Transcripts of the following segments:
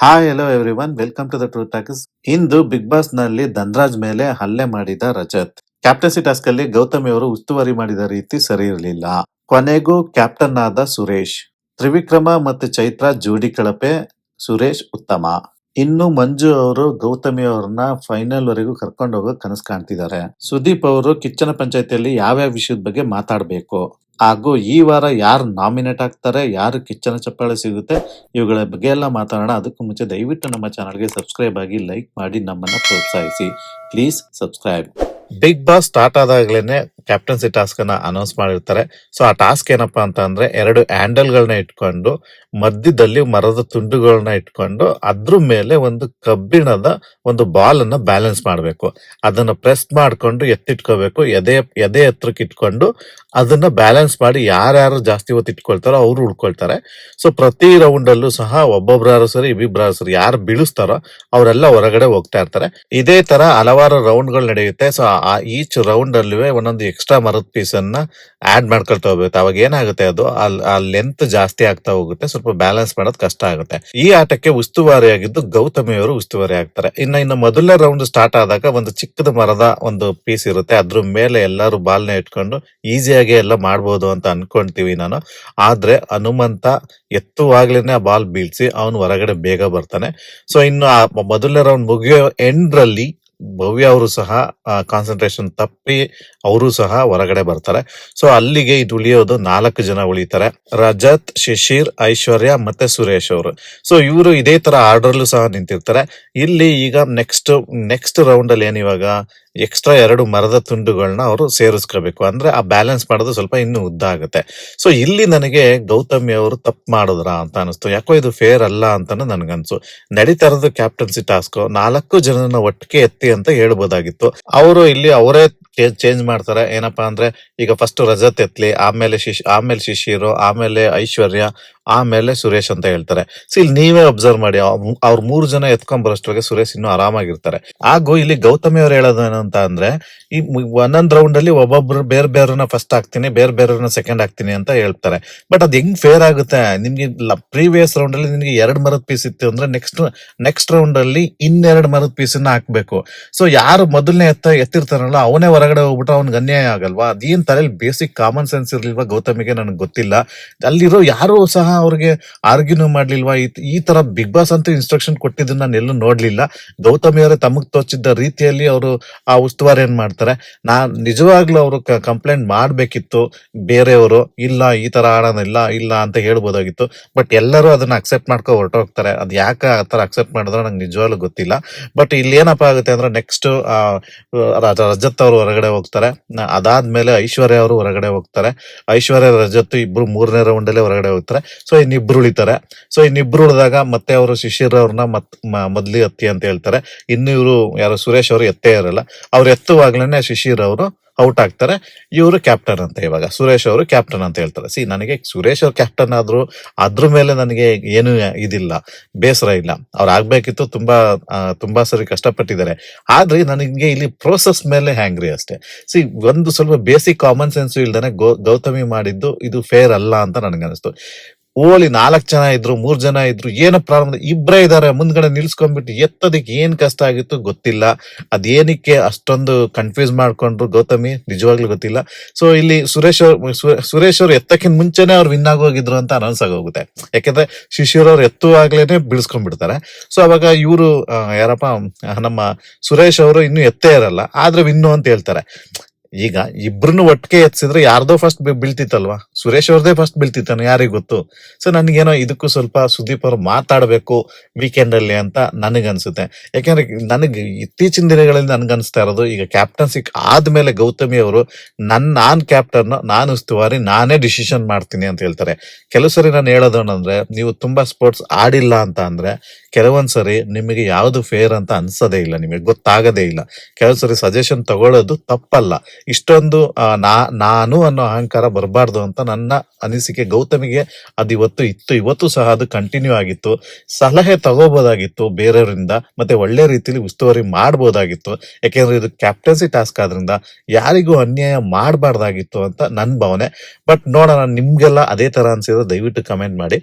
Hi hello everyone welcome to the True Talkies. ಇಂದು Bigg Boss ನಲ್ಲಿ ಧನ್ರಾಜ್ ಮೇಲೆ ಹಲ್ಲೆ ಮಾಡಿದ ರಜತ್. ಕ್ಯಾಪ್ಟನ್ಸಿ ಟಾಸ್ಕ್ ಅಲ್ಲಿ ಗೌತಮಿ ಅವರು ಉಸ್ತುವಾರಿ ಮಾಡಿದ ರೀತಿ ಸರಿ ಇರಲಿಲ್ಲ. ಕೊನೆಗೂ ಕ್ಯಾಪ್ಟನ್ ಆದ ಸುರೇಶ್. ತ್ರಿವಿಕ್ರಮ ಮತ್ತು ಚೈತ್ರ ಜೋಡಿ ಕಳಪೆ, ಸುರೇಶ್ ಉತ್ತಮ. ಇನ್ನು ಮಂಜು ಅವರು ಗೌತಮಿ ಅವ್ರನ್ನ ಫೈನಲ್ ವರೆಗೂ ಕರ್ಕೊಂಡು ಹೋಗೋ ಕನಸು ಕಾಣ್ತಿದ್ದಾರೆ. ಸುದೀಪ್ ಅವರು ಕಿಚ್ಚನ ಪಂಚಾಯತಿಯಲ್ಲಿ ಯಾವ್ಯಾವ ವಿಷಯದ ಬಗ್ಗೆ ಮಾತಾಡಬೇಕು ಹಾಗೂ ಈ ವಾರ ಯಾರು ನಾಮಿನೇಟ್ ಆಗ್ತಾರೆ, ಯಾರು ಕಿಚ್ಚನ ಚಪ್ಪಾಳೆ ಸಿಗುತ್ತೆ, ಇವುಗಳ ಬಗ್ಗೆ ಎಲ್ಲ ಮಾತಾಡೋಣ. ಅದಕ್ಕೂ ಮುಂಚೆ ದಯವಿಟ್ಟು ನಮ್ಮ ಚಾನಲ್ಗೆ ಸಬ್ಸ್ಕ್ರೈಬ್ ಆಗಿ, ಲೈಕ್ ಮಾಡಿ ನಮ್ಮನ್ನ ಪ್ರೋತ್ಸಾಹಿಸಿ. Please subscribe. Bigg Boss start ಆದಾಗ್ಲೇನೆ ಕ್ಯಾಪ್ಟನ್ಸಿ ಟಾಸ್ಕ್ ಅನ್ನ ಅನೌನ್ಸ್ ಮಾಡಿರ್ತಾರೆ. ಸೊ ಆ ಟಾಸ್ಕ್ ಏನಪ್ಪಾ ಅಂತ ಅಂದ್ರೆ 2 ಹ್ಯಾಂಡಲ್ ಗಳನ್ನ ಇಟ್ಕೊಂಡು ಮಧ್ಯದಲ್ಲಿ ಮರದ ತುಂಡುಗಳನ್ನ ಇಟ್ಕೊಂಡು ಅದ್ರ ಮೇಲೆ ಒಂದು ಕಬ್ಬಿಣದ ಒಂದು ಬಾಲ್ ಅನ್ನ ಬ್ಯಾಲೆನ್ಸ್ ಮಾಡಬೇಕು. ಅದನ್ನ ಪ್ರೆಸ್ ಮಾಡ್ಕೊಂಡು ಎತ್ತಿಟ್ಕೋಬೇಕು. ಎದೆ ಎತ್ತರಕ್ಕೆ ಇಟ್ಕೊಂಡು ಅದನ್ನ ಬ್ಯಾಲೆನ್ಸ್ ಮಾಡಿ ಯಾರ್ಯಾರು ಜಾಸ್ತಿ ಹೊತ್ತು ಇಟ್ಕೊಳ್ತಾರೋ ಅವ್ರು ಉಳ್ಕೊಳ್ತಾರೆ. ಸೊ ಪ್ರತಿ ರೌಂಡ್ ಅಲ್ಲೂ ಸಹ ಒಬ್ಬೊಬ್ರಾರು ಸರಿ ಇಬ್ಬಿಬ್ರಾರು ಸರಿ ಯಾರು ಬೀಳಿಸ್ತಾರೋ ಅವರೆಲ್ಲ ಹೊರಗಡೆ ಹೋಗ್ತಾ ಇರ್ತಾರೆ. ಇದೇ ತರ ಹಲವಾರು ರೌಂಡ್ ಗಳು ನಡೆಯುತ್ತೆ. ಸೊ ಈಚ್ ರೌಂಡ್ ಅಲ್ಲಿ ಒಂದೊಂದು ಎಕ್ಸ್ಟ್ರಾ ಮರದ ಪೀಸ್ ಅನ್ನ ಆಡ್ ಮಾಡ್ಕೊಳ್ತಾ ಹೋಗುತ್ತೆ. ಅವಾಗ ಏನಾಗುತ್ತೆ, ಅದು ಆ ಲೆಂತ್ ಜಾಸ್ತಿ ಆಗ್ತಾ ಹೋಗುತ್ತೆ. ಸ್ವಲ್ಪ ಬ್ಯಾಲೆನ್ಸ್ ಮಾಡೋದು ಕಷ್ಟ ಆಗುತ್ತೆ. ಈ ಆಟಕ್ಕೆ ಉಸ್ತುವಾರಿಯಾಗಿದ್ದು ಗೌತಮಿ ಅವರು ಉಸ್ತುವಾರಿ ಆಗ್ತಾರೆ. ಇನ್ನು ಮೊದಲನೇ ರೌಂಡ್ ಸ್ಟಾರ್ಟ್ ಆದಾಗ ಒಂದು ಚಿಕ್ಕದ ಮರದ ಒಂದು ಪೀಸ್ ಇರುತ್ತೆ. ಅದ್ರ ಮೇಲೆ ಎಲ್ಲರೂ ಬಾಲ್ನ ಇಟ್ಕೊಂಡು ಈಸಿಯಾಗಿ ಎಲ್ಲ ಮಾಡ್ಬೋದು ಅಂತ ಅನ್ಕೊಂತೀವಿ ನಾನು. ಆದ್ರೆ ಹನುಮಂತ ಎತ್ತುವಾಗ್ಲೇನೆ ಆ ಬಾಲ್ ಬೀಳ್ಸಿ ಅವನು ಹೊರಗಡೆ ಬೇಗ ಬರ್ತಾನೆ. ಸೊ ಇನ್ನು ಆ ಮೊದಲನೇ ರೌಂಡ್ ಮುಗಿಯೋ ಎಂಡ್ರಲ್ಲಿ ಭವ್ಯ ಅವರು ಸಹ ಕಾನ್ಸಂಟ್ರೇಷನ್ ತಪ್ಪಿ ಅವರು ಸಹ ಹೊರಗಡೆ ಬರ್ತಾರೆ. ಸೊ ಅಲ್ಲಿಗೆ ಇದು ಉಳಿಯೋದು 4 ಜನ ಉಳಿತಾರೆ: ರಜತ್, ಶಿಶಿರ್, ಐಶ್ವರ್ಯ ಮತ್ತೆ ಸುರೇಶ್ ಅವರು. ಸೊ ಇವರು ಇದೇ ತರ ಆರ್ಡರ್ಲು ಸಹ ನಿಂತಿರ್ತಾರೆ. ಇಲ್ಲಿ ಈಗ ನೆಕ್ಸ್ಟ್ ರೌಂಡ್ ಅಲ್ಲಿ ಏನಿವಾಗ ಎಕ್ಸ್ಟ್ರಾ 2 ಮರದ ತುಂಡುಗಳನ್ನ ಅವರು ಸೇರಿಸ್ಕೋಬೇಕು. ಅಂದ್ರೆ ಆ ಬ್ಯಾಲೆನ್ಸ್ ಮಾಡೋದು ಸ್ವಲ್ಪ ಇನ್ನು ಉದ್ದ ಆಗುತ್ತೆ. ಸೊ ಇಲ್ಲಿ ನನಗೆ ಗೌತಮಿ ಅವರು ತಪ್ಪು ಮಾಡಿದ್ರ ಅಂತ ಅನಿಸ್ತು. ಯಾಕೋ ಇದು ಫೇರ್ ಅಲ್ಲ ಅಂತಾನು ನನ್ಗನ್ಸು. ನಡೀತಾ ಇರೋದು ಕ್ಯಾಪ್ಟನ್ಸಿ ಟಾಸ್ಕ್, 4 ಜನರನ್ನ ಒಟ್ಟಿಗೆ ಎತ್ತಿ ಅಂತ ಹೇಳ್ಬೋದಾಗಿತ್ತು. ಅವರು ಇಲ್ಲಿ ಅವರೇ ಚೇಂಜ್ ಮಾಡ್ತಾರೆ. ಏನಪ್ಪಾ ಅಂದ್ರೆ ಈಗ ಫಸ್ಟ್ ರಜತ್ ಎತ್ಲಿ, ಆಮೇಲೆ ಶಿಶಿರು, ಆಮೇಲೆ ಐಶ್ವರ್ಯ, ಆಮೇಲೆ ಸುರೇಶ್ ಅಂತ ಹೇಳ್ತಾರೆ. ಸೊ ಇಲ್ಲಿ ನೀವೇ ಅಬ್ಸರ್ವ್ ಮಾಡಿ, ಅವ್ರ 3 ಜನ ಎತ್ಕೊಂಡ್ ಬರೋಷ್ಟ್ರೊಳಗೆ ಸುರೇಶ್ ಇನ್ನೂ ಆರಾಮಾಗಿರ್ತಾರೆ. ಹಾಗೂ ಇಲ್ಲಿ ಗೌತಮಿ ಅವ್ರು ಹೇಳೋದೇನು ಅಂತ ಅಂದ್ರೆ, ಈ ಒಂದೊಂದ್ ರೌಂಡ್ ಅಲ್ಲಿ ಒಬ್ಬೊಬ್ರು ಬೇರೆಯವ್ರನ್ನ ಫಸ್ಟ್ ಹಾಕ್ತೀನಿ, ಬೇರೆಯವ್ರನ್ನ ಸೆಕೆಂಡ್ ಹಾಕ್ತೀನಿ ಅಂತ ಹೇಳ್ತಾರೆ. ಬಟ್ ಅದ್ ಹೆಂಗ್ ಫೇರ್ ಆಗುತ್ತೆ? ನಿಮ್ಗೆ ಪ್ರೀವಿಯಸ್ ರೌಂಡ್ ಅಲ್ಲಿ ನಿಮ್ಗೆ 2 ಮರದ ಪೀಸ್ ಇತ್ತು ಅಂದ್ರೆ ನೆಕ್ಸ್ಟ್ ರೌಂಡ್ ಅಲ್ಲಿ 2 ಮರದ ಪೀಸ್ ಅನ್ನ ಹಾಕ್ಬೇಕು. ಸೊ ಯಾರು ಮೊದಲನೇ ಎತ್ತಿರ್ತಾರಲ್ಲ ಅವನೇ ಹೊರಗಡೆ ಹೋಗ್ಬಿಟ್ಟು ಅವ್ನಿಗೆ ಅನ್ಯಾಯ ಆಗಲ್ವಾ? ಅದೇನ್ ತಲೆಯಲ್ಲಿ ಬೇಸಿಕ್ ಕಾಮನ್ ಸೆನ್ಸ್ ಇರ್ಲಿಲ್ವಾ ಗೌತಮಿಗೆ? ನನಗೆ ಗೊತ್ತಿಲ್ಲ. ಅಲ್ಲಿರೋ ಯಾರು ಸಹ ಅವ್ರಿಗೆ ಆರ್ಗ್ಯೂನು ಮಾಡ್ಲಿಲ್ವಾ? ಈ ತರ ಬಿಗ್ ಬಾಸ್ ಅಂತೂ ಇನ್ಸ್ಟ್ರಕ್ಷನ್ ಕೊಟ್ಟಿದ್ದನ್ನ ನಾನು ಎಲ್ಲೂ ನೋಡ್ಲಿಲ್ಲ. ಗೌತಮಿ ಅವರೇ ತಮಗ್ ತೋಚಿದ್ದ ರೀತಿಯಲ್ಲಿ ಅವರು ಆ ಉಸ್ತುವಾರಿ ಏನ್ ಮಾಡ್ತಾರೆ. ನಿಜವಾಗ್ಲೂ ಅವರು ಕಂಪ್ಲೇಂಟ್ ಮಾಡ್ಬೇಕಿತ್ತು ಬೇರೆಯವರು. ಇಲ್ಲ ಈ ತರ ಇಲ್ಲ ಅಂತ ಹೇಳ್ಬೋದಾಗಿತ್ತು. ಬಟ್ ಎಲ್ಲರೂ ಅದನ್ನ ಅಕ್ಸೆಪ್ಟ್ ಮಾಡ್ಕೊ ಹೊರಟೋಗ್ತಾರೆ. ಅದ್ ಯಾಕೆ ಆ ತರ ಅಕ್ಸೆಪ್ಟ್ ಮಾಡಿದ್ರೆ ನಂಗೆ ನಿಜವಾಗ್ಲೂ ಗೊತ್ತಿಲ್ಲ. ಬಟ್ ಇಲ್ಲಿ ಏನಪ್ಪಾ ಆಗುತ್ತೆ ಅಂದ್ರೆ ನೆಕ್ಸ್ಟ್ ರಜತ್ ಅವರು ಹೊರಗಡೆ ಹೋಗ್ತಾರೆ. ಅದಾದ್ಮೇಲೆ ಐಶ್ವರ್ಯ ಅವರು ಹೊರಗಡೆ ಹೋಗ್ತಾರೆ. ಐಶ್ವರ್ಯ, ರಜತ್ ಇಬ್ರು 3ನೇ ರೌಂಡ್ ಅಲ್ಲೇ ಹೊರಗಡೆ ಹೋಗ್ತಾರೆ. ಸೊ ಇನ್ನಿಬ್ರು ಉಳಿತಾರೆ. ಸೊ ಇನ್ನಿಬ್ರು ಉಳಿದಾಗ ಮತ್ತೆ ಅವರು ಶಿಶಿರ್ ಅವ್ರನ್ನ ಮೊದ್ಲಿ ಎತ್ತಿ ಅಂತ ಹೇಳ್ತಾರೆ. ಇನ್ನು ಇವರು ಯಾರು ಸುರೇಶ್ ಅವರು ಎತ್ತೇ ಇರಲ್ಲ. ಅವ್ರು ಎತ್ತುವಾಗ್ಲೇನೆ ಶಿಶಿರ್ ಅವರು ಔಟ್ ಆಗ್ತಾರೆ. ಇವರು ಕ್ಯಾಪ್ಟನ್ ಅಂತ, ಇವಾಗ ಸುರೇಶ್ ಅವರು ಕ್ಯಾಪ್ಟನ್ ಅಂತ ಹೇಳ್ತಾರೆ. ನನಗೆ ಸುರೇಶ್ ಅವ್ರು ಕ್ಯಾಪ್ಟನ್ ಆದ್ರು ಅದ್ರ ಮೇಲೆ ನನಗೆ ಏನು ಇದಿಲ್ಲ, ಬೇಸರ ಇಲ್ಲ. ಅವ್ರು ಆಗ್ಬೇಕಿತ್ತು. ತುಂಬಾ ಸರಿ ಕಷ್ಟಪಟ್ಟಿದ್ದಾರೆ. ಆದ್ರೆ ನನಗೆ ಇಲ್ಲಿ ಪ್ರೋಸೆಸ್ ಮೇಲೆ ಹ್ಯಾಂಗ್ರಿ ಅಷ್ಟೇ. ಒಂದು ಸ್ವಲ್ಪ ಬೇಸಿಕ್ ಕಾಮನ್ ಸೆನ್ಸ್ ಇಲ್ದಾನೆ ಗೌತಮಿ ಮಾಡಿದ್ದು ಇದು ಫೇರ್ ಅಲ್ಲ ಅಂತ ನನಗನ್ನಿಸ್ತು. ಓಲಿ 4 ಜನ ಇದ್ರು, 3 ಜನ ಇದ್ರು, ಏನು ಪ್ರಾಬ್ಲಮ್? ಇಬ್ಬರೇ ಇದಾರೆ, ಮುಂದ್ಗಡೆ ನಿಲ್ಸ್ಕೊಂಡ್ಬಿಟ್ಟು ಎತ್ತೋದಕ್ಕೆ ಏನ್ ಕಷ್ಟ ಆಗಿತ್ತು ಗೊತ್ತಿಲ್ಲ. ಅದೇನಕ್ಕೆ ಅಷ್ಟೊಂದು ಕನ್ಫ್ಯೂಸ್ ಮಾಡ್ಕೊಂಡ್ರು ಗೌತಮಿ, ನಿಜವಾಗ್ಲೂ ಗೊತ್ತಿಲ್ಲ. ಸೊ ಇಲ್ಲಿ ಸುರೇಶ್ ಅವ್ರು ಎತ್ತಕ್ಕಿಂತ ಮುಂಚೆನೆ ಅವ್ರು ವಿನ್ ಆಗೋಗಿದ್ರು ಅಂತ ಅನೌನ್ಸ್ ಆಗೋಗುತ್ತೆ. ಯಾಕಂದ್ರೆ ಶಿಶಿರ್ ಅವ್ರು ಎತ್ತುವಾಗ್ಲೇನೆ ಬೀಳ್ಸ್ಕೊಂಡ್ಬಿಡ್ತಾರೆ. ಸೊ ಅವಾಗ ಇವರು ಯಾರಪ್ಪ, ನಮ್ಮ ಸುರೇಶ್ ಅವರು ಇನ್ನು ಎತ್ತೇ ಇರಲ್ಲ, ಆದ್ರೆ ವಿನ್ನು ಅಂತ ಹೇಳ್ತಾರೆ. ಈಗ ಇಬ್ರು ಒಟ್ಟಿಗೆ ಎತ್ಸಿದ್ರೆ ಯಾರ್ದೋ ಫಸ್ಟ್ ಬೀಳ್ತಿತ್ತಲ್ವಾ? ಸುರೇಶ್ ಅವ್ರದೇ ಫಸ್ಟ್ ಬೀಳ್ತಿತ್ತಾನೆ, ಯಾರಿಗ್ ಗೊತ್ತು? ಸೊ ನನ್ಗೇನೋ ಇದಕ್ಕೂ ಸ್ವಲ್ಪ ಸುದೀಪ್ ಅವ್ರು ಮಾತಾಡ್ಬೇಕು ವೀಕೆಂಡ್ ಅಲ್ಲಿ ಅಂತ ನನಗನ್ಸುತ್ತೆ. ಯಾಕಂದ್ರೆ ನನಗೆ ಇತ್ತೀಚಿನ ದಿನಗಳಲ್ಲಿ ನನ್ಗನ್ಸ್ತಾ ಇರೋದು, ಈಗ ಕ್ಯಾಪ್ಟನ್ಸಿ ಆದ್ಮೇಲೆ ಗೌತಮಿ ಅವರು ನಾನ್ ಕ್ಯಾಪ್ಟನ್, ನಾನು ಉಸ್ತುವಾರಿ, ನಾನೇ ಡಿಸಿಷನ್ ಮಾಡ್ತೀನಿ ಅಂತ ಹೇಳ್ತಾರೆ. ಕೆಲವು ಸರಿ ನಾನು ಹೇಳೋದು ಅಂದ್ರೆ, ನೀವು ತುಂಬಾ ಸ್ಪೋರ್ಟ್ಸ್ ಆಡಿಲ್ಲ ಅಂತ ಅಂದ್ರೆ ಕೆಲವೊಂದ್ಸರಿ ನಿಮಗೆ ಯಾವ್ದು ಫೇರ್ ಅಂತ ಅನ್ಸೋದೇ ಇಲ್ಲ, ನಿಮಗೆ ಗೊತ್ತಾಗದೇ ಇಲ್ಲ. ಕೆಲವು ಸರಿ ಸಜೆಷನ್ ತಗೊಳ್ಳೋದು ತಪ್ಪಲ್ಲ. ಇಷ್ಟೊಂದು ನಾನು ಅನ್ನೋ ಅಹಂಕಾರ ಬರಬಾರ್ದು ಅಂತ ನನ್ನ ಅನಿಸಿಕೆ. ಗೌತಮಿಗೆ ಅದು ಇವತ್ತು ಇತ್ತು, ಇವತ್ತು ಸಹ ಅದು ಕಂಟಿನ್ಯೂ ಆಗಿತ್ತು. ಸಲಹೆ ತಗೋಬೋದಾಗಿತ್ತು ಬೇರೆಯವರಿಂದ, ಮತ್ತೆ ಒಳ್ಳೆ ರೀತಿಲಿ ಉಸ್ತುವಾರಿ ಮಾಡ್ಬೋದಾಗಿತ್ತು. ಯಾಕೆಂದ್ರೆ ಇದು ಕ್ಯಾಪ್ಟನ್ಸಿ ಟಾಸ್ಕ್ ಆದ್ರಿಂದ ಯಾರಿಗೂ ಅನ್ಯಾಯ ಮಾಡಬಾರ್ದಾಗಿತ್ತು ಅಂತ ನನ್ನ ಭಾವನೆ. ಬಟ್ ನೋಡೋಣ, ನಿಮ್ಗೆಲ್ಲ ಅದೇ ತರ ಅನ್ಸಿದ್ರೆ ದಯವಿಟ್ಟು ಕಮೆಂಟ್ ಮಾಡಿ.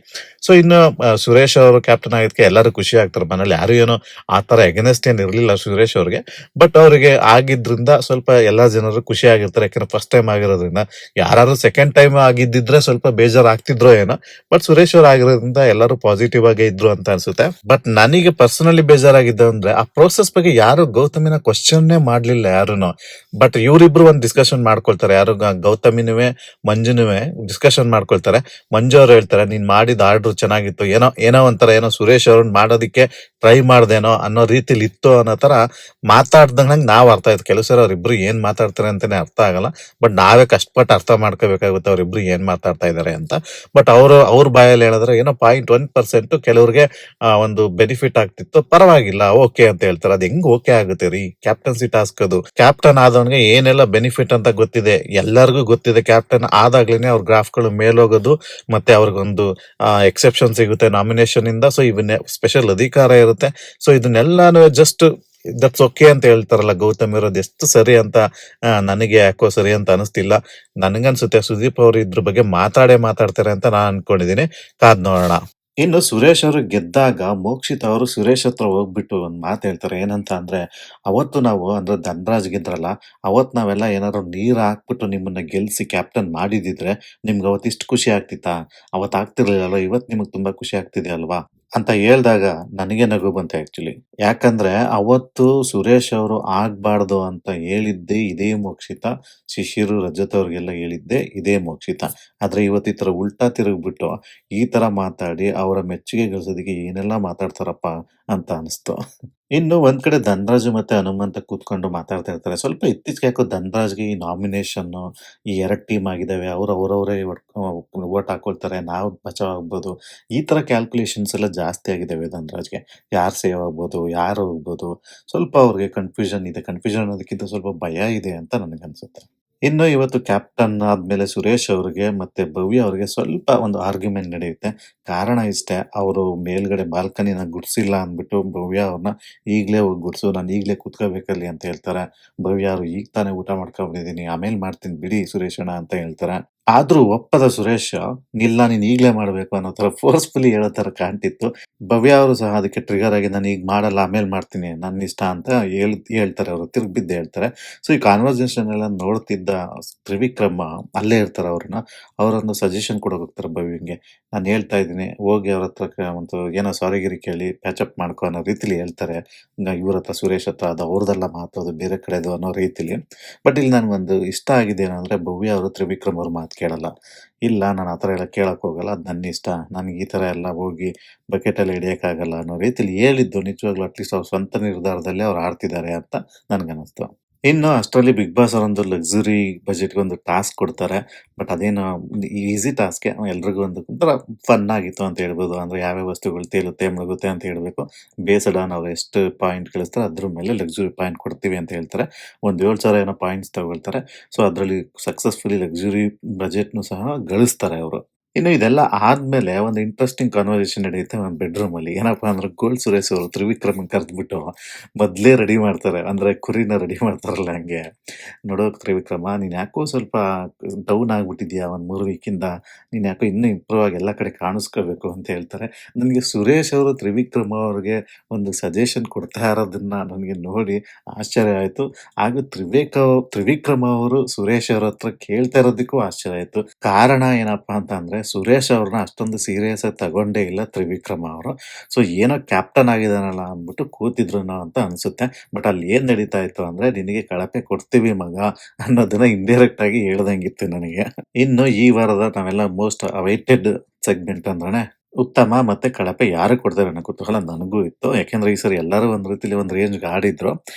ಸೊ ಇನ್ನು ಸುರೇಶ್ ಅವರು ಕ್ಯಾಪ್ಟನ್ ಆಗಿದ್ದಕ್ಕೆ ಎಲ್ಲರೂ ಖುಷಿ ಆಗ್ತಾರೆ ಮನೇಲಿ. ಯಾರು ಏನೋ ಆ ತರ ಎಗನೆಸ್ಟ್ ಏನ್ ಇರ್ಲಿಲ್ಲ ಸುರೇಶ್ ಅವ್ರಿಗೆ. ಬಟ್ ಅವರಿಗೆ ಆಗಿದ್ರಿಂದ ಸ್ವಲ್ಪ ಎಲ್ಲಾ ಜನರು ಖುಷಿ ಆಗಿರ್ತಾರೆ. ಯಾಕಂದ್ರೆ ಫಸ್ಟ್ ಟೈಮ್ ಆಗಿರೋದ್ರಿಂದ. ಯಾರು ಸೆಕೆಂಡ್ ಟೈಮ್ ಆಗಿದ್ದಿದ್ರೆ ಸ್ವಲ್ಪ ಬೇಜಾರ್ ಆಗ್ತಿದ್ರೋ ಏನೋ. ಬಟ್ ಸುರೇಶ್ ಅವ್ರು ಆಗಿರೋದ್ರಿಂದ ಎಲ್ಲರೂ ಪಾಸಿಟಿವ್ ಆಗೇ ಇದ್ರು ಅಂತ ಅನ್ಸುತ್ತೆ. ಬಟ್ ನನಗೆ ಪರ್ಸನಲಿ ಬೇಜಾರಾಗಿದ್ದ ಅಂದ್ರೆ ಆ ಪ್ರೋಸೆಸ್ ಬಗ್ಗೆ ಯಾರು ಗೌತಮಿನ ಕ್ವಶನ್ನೇ ಮಾಡ್ಲಿಲ್ಲ ಯಾರುನು. ಬಟ್ ಇವರಿಬ್ರು ಒಂದ್ ಡಿಸ್ಕಷನ್ ಮಾಡ್ಕೊಳ್ತಾರೆ. ಯಾರು ಗೌತಮಿನುವೆ ಮಂಜುನುವೆ ಡಿಸ್ಕಷನ್ ಮಾಡ್ಕೊಳ್ತಾರೆ. ಮಂಜು ಅವ್ರು ಹೇಳ್ತಾರೆ, ನೀನ್ ಮಾಡಿದ ಆರ್ಡರ್ ಚೆನ್ನಾಗಿತ್ತು, ಏನೋ ಏನೋ ಒಂಥರ ಏನೋ ಸುರೇಶ್ ಅವ್ರನ್ನ ಮಾಡೋದಿಕ್ಕೆ ಟ್ರೈ ಮಾಡ್ದೇನೋ ಅನ್ನೋ ರೀತಿಲಿ ಇತ್ತು ಅನ್ನೋ ತರ ಮಾತಾಡ್ದಂಗ ನಾವ್ ಅರ್ಥ ಆಯ್ತು. ಕೆಲವು ಸಲ ಅವ್ರಿಬ್ರು ಏನ್ ಮಾತಾಡ್ತಾರೆ ಅಂತಾನೆ ಅರ್ಥ ಆಗಲ್ಲ. ಬಟ್ ನಾವೇ ಕಷ್ಟಪಟ್ಟು ಅರ್ಥ ಮಾಡ್ಕೋಬೇಕಾಗುತ್ತೆ ಅವ್ರಿಬ್ರು ಏನ್ ಮಾತಾಡ್ತಾ ಇದಾರೆ ಅಂತ. ಬಟ್ ಅವ್ರ ಬಾಯಲ್ಲಿ ಹೇಳಿದ್ರೆ ಏನೋ 0.1% ಕೆಲವ್ರಿಗೆ ಒಂದು ಬೆನಿಫಿಟ್ ಆಗ್ತಿತ್ತು, ಪರವಾಗಿಲ್ಲ ಓಕೆ ಅಂತ ಹೇಳ್ತಾರೆ. ಅದ್ ಹೆಂಗ್ ಓಕೆ ಆಗುತ್ತೆ ರೀ? ಕ್ಯಾಪ್ಟನ್ಸಿ ಟಾಸ್ಕ್ ಅದು. ಕ್ಯಾಪ್ಟನ್ ಆದವನ್ಗೆ ಏನೆಲ್ಲ ಬೆನಿಫಿಟ್ ಅಂತ ಗೊತ್ತಿದೆ, ಎಲ್ಲರಿಗೂ ಗೊತ್ತಿದೆ. ಕ್ಯಾಪ್ಟನ್ ಆದಾಗ್ಲೇನೆ ಅವ್ರ ಗ್ರಾಫ್ಗಳು ಮೇಲೋಗೋದು, ಮತ್ತೆ ಅವ್ರಿಗೊಂದು ಎಕ್ಸೆಪ್ಷನ್ ಸಿಗುತ್ತೆ ನಾಮಿನೇಷನ್ ಇಂದ. ಸೊ ಇವನ್ನೇ ಸ್ಪೆಷಲ್ ಅಧಿಕಾರ ಇರುತ್ತೆ. ಸೊ ಇದನ್ನೆಲ್ಲಾನು ಜಸ್ಟ್ ದಟ್ಸ್ ಓಕೆ ಅಂತ ಹೇಳ್ತಾರಲ್ಲ ಗೌತಮ್ ಇರೋದು ಎಷ್ಟು ಸರಿ ಅಂತ ನನಗೆ ಯಾಕೋ ಸರಿ ಅಂತ ಅನಿಸ್ತಿಲ್ಲ. ನನ್ಗನ್ಸುತ್ತೆ ಸುದೀಪ್ ಅವರು ಇದ್ರ ಬಗ್ಗೆ ಮಾತಾಡ್ತಾರೆ ಅಂತ ನಾನ್ ಅನ್ಕೊಂಡಿದೀನಿ. ಕಾದ್ ನೋಡೋಣ. ಇನ್ನು ಸುರೇಶ್ ಅವರು ಗೆದ್ದಾಗ ಮೋಕ್ಷಿತ್ ಅವರು ಸುರೇಶ್ ಹತ್ರ ಹೋಗ್ಬಿಟ್ಟು ಒಂದ್ ಮಾತು ಹೇಳ್ತಾರೆ. ಏನಂತ ಅಂದ್ರೆ, ಅವತ್ತು ನಾವು ಅಂದ್ರೆ ಧನ್ರಾಜ್ ಗೆದ್ರಲ್ಲ, ಅವತ್ ನಾವೆಲ್ಲ ಏನಾದ್ರು ನೀರ್ ಹಾಕ್ಬಿಟ್ಟು ನಿಮ್ಮನ್ನ ಗೆಲ್ಸಿ ಕ್ಯಾಪ್ಟನ್ ಮಾಡಿದಿದ್ರೆ ನಿಮ್ಗೆ ಅವತ್ ಇಷ್ಟು ಖುಷಿ ಆಗ್ತಿತ್ತಾ? ಅವತ್ ಆಗ್ತಿರ್ಲಿಲ್ಲ, ಇವತ್ ನಿಮಗ್ ತುಂಬಾ ಖುಷಿ ಆಗ್ತಿದೆ ಅಲ್ವಾ ಅಂತ ಹೇಳ್ದಾಗ ನನಗೆ ನಗು ಬಂತು ಆಕ್ಚುಲಿ. ಯಾಕಂದ್ರೆ ಅವತ್ತು ಸುರೇಶ್ ಅವರು ಆಗ್ಬಾರ್ದು ಅಂತ ಹೇಳಿದ್ದೆ ಇದೇ ಮೋಕ್ಷಿತ. ಶಿಶಿರು ರಜತ್ ಅವ್ರಿಗೆಲ್ಲ ಹೇಳಿದ್ದೆ ಇದೇ ಮೋಕ್ಷಿತ. ಆದ್ರೆ ಇವತ್ತು ಈ ತರ ಉಲ್ಟಾ ತಿರುಗ್ಬಿಟ್ಟು ಈ ತರ ಮಾತಾಡಿ ಅವರ ಮೆಚ್ಚುಗೆ ಗಳಿಸೋದಕ್ಕೆ ಏನೆಲ್ಲ ಮಾತಾಡ್ತಾರಪ್ಪ ಅಂತ ಅನಿಸ್ತು. ಇನ್ನು ಒಂದ್ ಕಡೆ ಧನರಾಜು ಮತ್ತೆ ಹನುಮಂತ ಕೂತ್ಕೊಂಡು ಮಾತಾಡ್ತಾ ಇರ್ತಾರೆ. ಸ್ವಲ್ಪ ಇತ್ತೀಚೆಗೆ ಯಾಕೋ ಧನರಾಜ್ಗೆ ಈ ನಾಮಿನೇಷನ್ ಈ 2 ಟೀಮ್ ಆಗಿದಾವೆ, ಅವ್ರವರೇ ವೋಟ್ ಹಾಕೊಳ್ತಾರೆ, ನಾವು ಬಚಾವ್ ಆಗ್ಬೋದು, ಈ ತರ ಕ್ಯಾಲ್ಕುಲೇಷನ್ಸ್ ಎಲ್ಲ ಜಾಸ್ತಿ ಆಗಿದಾವೆ ಧನರಾಜ್ಗೆ. ಯಾರು ಸೇವ್ ಆಗ್ಬೋದು, ಯಾರು ಹೋಗ್ಬೋದು, ಸ್ವಲ್ಪ ಅವ್ರಿಗೆ ಕನ್ಫ್ಯೂಷನ್ ಇದೆ. ಕನ್ಫ್ಯೂಷನ್ ಅನ್ನೋದಕ್ಕಿಂತ ಸ್ವಲ್ಪ ಭಯ ಇದೆ ಅಂತ ನನಗನ್ಸುತ್ತೆ. ಇನ್ನು ಇವತ್ತು ಕ್ಯಾಪ್ಟನ್ ಆದ್ಮೇಲೆ ಸುರೇಶ್ ಅವ್ರಿಗೆ ಮತ್ತೆ ಭವ್ಯ ಅವ್ರಿಗೆ ಸ್ವಲ್ಪ ಒಂದು ಆರ್ಗ್ಯುಮೆಂಟ್ ನಡೆಯುತ್ತೆ. ಕಾರಣ ಇಷ್ಟೇ, ಅವರು ಮೇಲ್ಗಡೆ ಬಾಲ್ಕನಿನ ಗುಡ್ಸಿಲ್ಲ ಅಂದ್ಬಿಟ್ಟು ಭವ್ಯ ಅವ್ರನ್ನ ಈಗ್ಲೇ ಹೋಗಿ ಗುಡ್ಸು, ನಾನು ಈಗ್ಲೇ ಕುತ್ಕೋಬೇಕಲ್ಲಿ ಅಂತ ಹೇಳ್ತಾರೆ. ಭವ್ಯ ಅವ್ರು ಈಗ ತಾನೇ ಊಟ ಮಾಡ್ಕೊಂಡ್ಬಿಟ್ಟಿದೀನಿ, ಆಮೇಲೆ ಮಾಡ್ತೀನಿ ಬಿಡಿ ಸುರೇಶಣ್ಣ ಅಂತ ಹೇಳ್ತಾರೆ. ಆದ್ರೂ ಒಪ್ಪದ ಸುರೇಶ್, ಇಲ್ಲ ನೀನ್ ಈಗ್ಲೇ ಮಾಡ್ಬೇಕು ಅನ್ನೋ ತರ ಫೋರ್ಸ್ಫುಲಿ ಹೇಳೋ ತರ ಕಾಣ್ತಿತ್ತು. ಭವ್ಯ ಅವರು ಸಹ ಅದಕ್ಕೆ ಟ್ರಿಗರ್ ಆಗಿ ನಾನು ಈಗ ಮಾಡಲ್ಲ, ಆಮೇಲೆ ಮಾಡ್ತೀನಿ, ನನ್ನ ಇಷ್ಟ ಅಂತ ಹೇಳ್ತಾರೆ. ಅವರು ತಿರುಗಿ ಬಿದ್ದು ಹೇಳ್ತಾರೆ. ಸೊ ಈ ಕಾನ್ವರ್ಸೇಷನ್ ಎಲ್ಲ ನೋಡ್ತಿದ್ದ ತ್ರಿವಿಕ್ರಮ ಅಲ್ಲೇ ಇರ್ತಾರೆ. ಅವರೊಂದು ಸಜೆಷನ್ ಕೊಡೋಕೆ ಹೋಗ್ತಾರೆ ಭವ್ಯಂಗೆ. ನಾನು ಹೇಳ್ತಾ ಇದ್ದೀನಿ, ಹೋಗಿ ಅವ್ರ ಹತ್ರ ಒಂದು ಏನೋ ಸಾರಿಗಿರಿ ಕೇಳಿ ಪ್ಯಾಚಪ್ ಮಾಡ್ಕೊ ಅನ್ನೋ ರೀತಿಲಿ ಹೇಳ್ತಾರೆ. ಇವ್ರ ಹತ್ರ ಸುರೇಶ್ ಹತ್ರ ಅದು ಅವ್ರದೆಲ್ಲ ಮಾತು, ಅದು ಬೇರೆ ಕಡೆದು ಅನ್ನೋ ರೀತಿಲಿ. ಬಟ್ ಇಲ್ಲಿ ನನ್ಗೊಂದು ಇಷ್ಟ ಆಗಿದೆ ಏನಂದ್ರೆ, ಭವ್ಯ ಅವರು ತ್ರಿವಿಕ್ರಮ್ ಅವ್ರ ಮಾತು ಕೇಳಲ್ಲ. ಇಲ್ಲ ನಾನು ಆ ಥರ ಎಲ್ಲ ಕೇಳಕ್ ಹೋಗಲ್ಲ, ಅದು ನನ್ನ ಇಷ್ಟ, ನನಗೆ ಈ ಥರ ಎಲ್ಲ ಹೋಗಿ ಬಕೆಟಲ್ಲಿ ಹಿಡಿಯೋಕ್ಕಾಗಲ್ಲ ಅನ್ನೋ ರೀತಿಲಿ ಹೇಳಿದ್ದು ನಿಜವಾಗ್ಲೂ ಅಟ್ಲೀಸ್ಟ್ ಅವ್ರ ಸ್ವಂತ ನಿರ್ಧಾರದಲ್ಲೇ ಅವ್ರು ಆಡ್ತಿದ್ದಾರೆ ಅಂತ ನನ್ಗನ್ನಿಸ್ತು. ಇನ್ನು ಅಷ್ಟರಲ್ಲಿ ಬಿಗ್ ಬಾಸ್ ಅವರೊಂದು ಲಕ್ಸುರಿ ಬಜೆಟ್‌ಗೆ ಒಂದು ಟಾಸ್ಕ್ ಕೊಡ್ತಾರೆ. ಬಟ್ ಅದೇನು ಈಸಿ ಟಾಸ್ಕೆ. ಎಲ್ರಿಗೂ ಒಂದು ಒಂಥರ ಫನ್ ಆಗಿತ್ತು ಅಂತ ಹೇಳ್ಬೋದು. ಅಂದ್ರೆ ಯಾವ್ಯಾವ ವಸ್ತುಗಳು ತೇಲುತ್ತೆ, ಮುಳುಗುತ್ತೆ ಅಂತ ಹೇಳ್ಬೇಕು. ಬೇಸ್ಡ್ ಆನ್ ಅವ್ರು ಎಷ್ಟು ಪಾಯಿಂಟ್ ಗಳಿಸ್ತಾರೆ ಅದ್ರ ಮೇಲೆ ಲಕ್ಸುರಿ ಪಾಯಿಂಟ್ ಕೊಡ್ತೀವಿ ಅಂತ ಹೇಳ್ತಾರೆ. ಒಂದು 7,000 ಏನೋ ಪಾಯಿಂಟ್ಸ್ ತಗೊಳ್ತಾರೆ. ಸೊ ಅದರಲ್ಲಿ ಸಕ್ಸಸ್‌ಫುಲಿ ಲಕ್ಸುರಿ ಬಜೆಟ್‌ನು ಸಹ ಗಳಿಸ್ತಾರೆ ಅವರು. ಇನ್ನು ಇದೆಲ್ಲ ಆದ್ಮೇಲೆ ಒಂದು ಇಂಟ್ರೆಸ್ಟಿಂಗ್ ಕನ್ವರ್ಸೇಷನ್ ನಡೆಯುತ್ತೆ ಒಂದು ಬೆಡ್‌ರೂಮ್ ಅಲ್ಲಿ. ಏನಪ್ಪಾ ಅಂದ್ರೆ ಗೋಲ್ಡ್ ಸುರೇಶ್ ಅವರು ತ್ರಿವಿಕ್ರಮ್‌ನ ಕರೆದ್ಬಿಟ್ಟು ಮೊದ್ಲೇ ರೆಡಿ ಮಾಡ್ತಾರೆ. ಅಂದ್ರೆ ಕುರಿನ ರೆಡಿ ಮಾಡ್ತಾರಲ್ಲ ಹಂಗೆ. ನೋಡೋ ತ್ರಿವಿಕ್ರಮ, ನೀನ್ ಯಾಕೋ ಸ್ವಲ್ಪ ಡೌನ್ ಆಗ್ಬಿಟ್ಟಿದ್ಯಾ ಒಂದ್ 3 ವೀಕಿಂದ. ನೀನ್ ಯಾಕೋ ಇನ್ನೂ ಇಂಪ್ರೂವ್ ಆಗಿ ಎಲ್ಲ ಕಡೆ ಕಾಣಿಸ್ಕೋಬೇಕು ಅಂತ ಹೇಳ್ತಾರೆ. ನನಗೆ ಸುರೇಶ್ ಅವರು ತ್ರಿವಿಕ್ರಮ ಅವ್ರಿಗೆ ಒಂದು ಸಜೆಷನ್ ಕೊಡ್ತಾ ಇರೋದನ್ನ ನನಗೆ ನೋಡಿ ಆಶ್ಚರ್ಯ ಆಯ್ತು. ಹಾಗೂ ತ್ರಿವಿಕ್ರಮ ಅವರು ಸುರೇಶ್ ಅವ್ರ ಹತ್ರ ಕೇಳ್ತಾ ಇರೋದಕ್ಕೂ ಆಶ್ಚರ್ಯ ಆಯ್ತು. ಕಾರಣ ಏನಪ್ಪಾ ಅಂತ ಅಂದ್ರೆ, ಸುರೇಶ್ ಅವ್ರನ್ನ ಅಷ್ಟೊಂದು ಸೀರಿಯಸ್ ಆಗಿ ತಗೊಂಡೇ ಇಲ್ಲ ತ್ರಿವಿಕ್ರಮ ಅವರು. ಸೊ ಏನೋ ಕ್ಯಾಪ್ಟನ್ ಆಗಿದಾನಲ್ಲ ಅಂದ್ಬಿಟ್ಟು ಕೂತಿದ್ರುನೋ ಅಂತ ಅನ್ಸುತ್ತೆ. ಬಟ್ ಅಲ್ಲಿ ಏನ್ ನಡೀತಾ ಇತ್ತು ಅಂದ್ರೆ, ನಿನಗೆ ಕಳಪೆ ಕೊಡ್ತೀವಿ ಮಗ ಅನ್ನೋದನ್ನ ಇಂಡೈರೆಕ್ಟ್ ಆಗಿ ಹೇಳ್ದಂಗಿತ್ತು ನನಗೆ. ಇನ್ನು ಈ ವಾರದ ನಾವೆಲ್ಲ ಮೋಸ್ಟ್ ಅವೈಟೆಡ್ ಸೆಗ್ಮೆಂಟ್ ಅಂದ್ರೆ ಉತ್ತಮ ಮತ್ತೆ ಕಳಪೆ ಯಾರು ಕೊಡ್ತಾರೆ ಅನ್ನೋ ಕುತೂಹಲ ನನಗೂ ಇತ್ತು. ಯಾಕೆಂದ್ರೆ ಈ ಸರಿ ಎಲ್ಲರೂ ಒಂದ್ ರೀತಿಲಿ ಒಂದ್ ರೇಂಜ್‌ಗೆ ಆಡಿದ್ರು.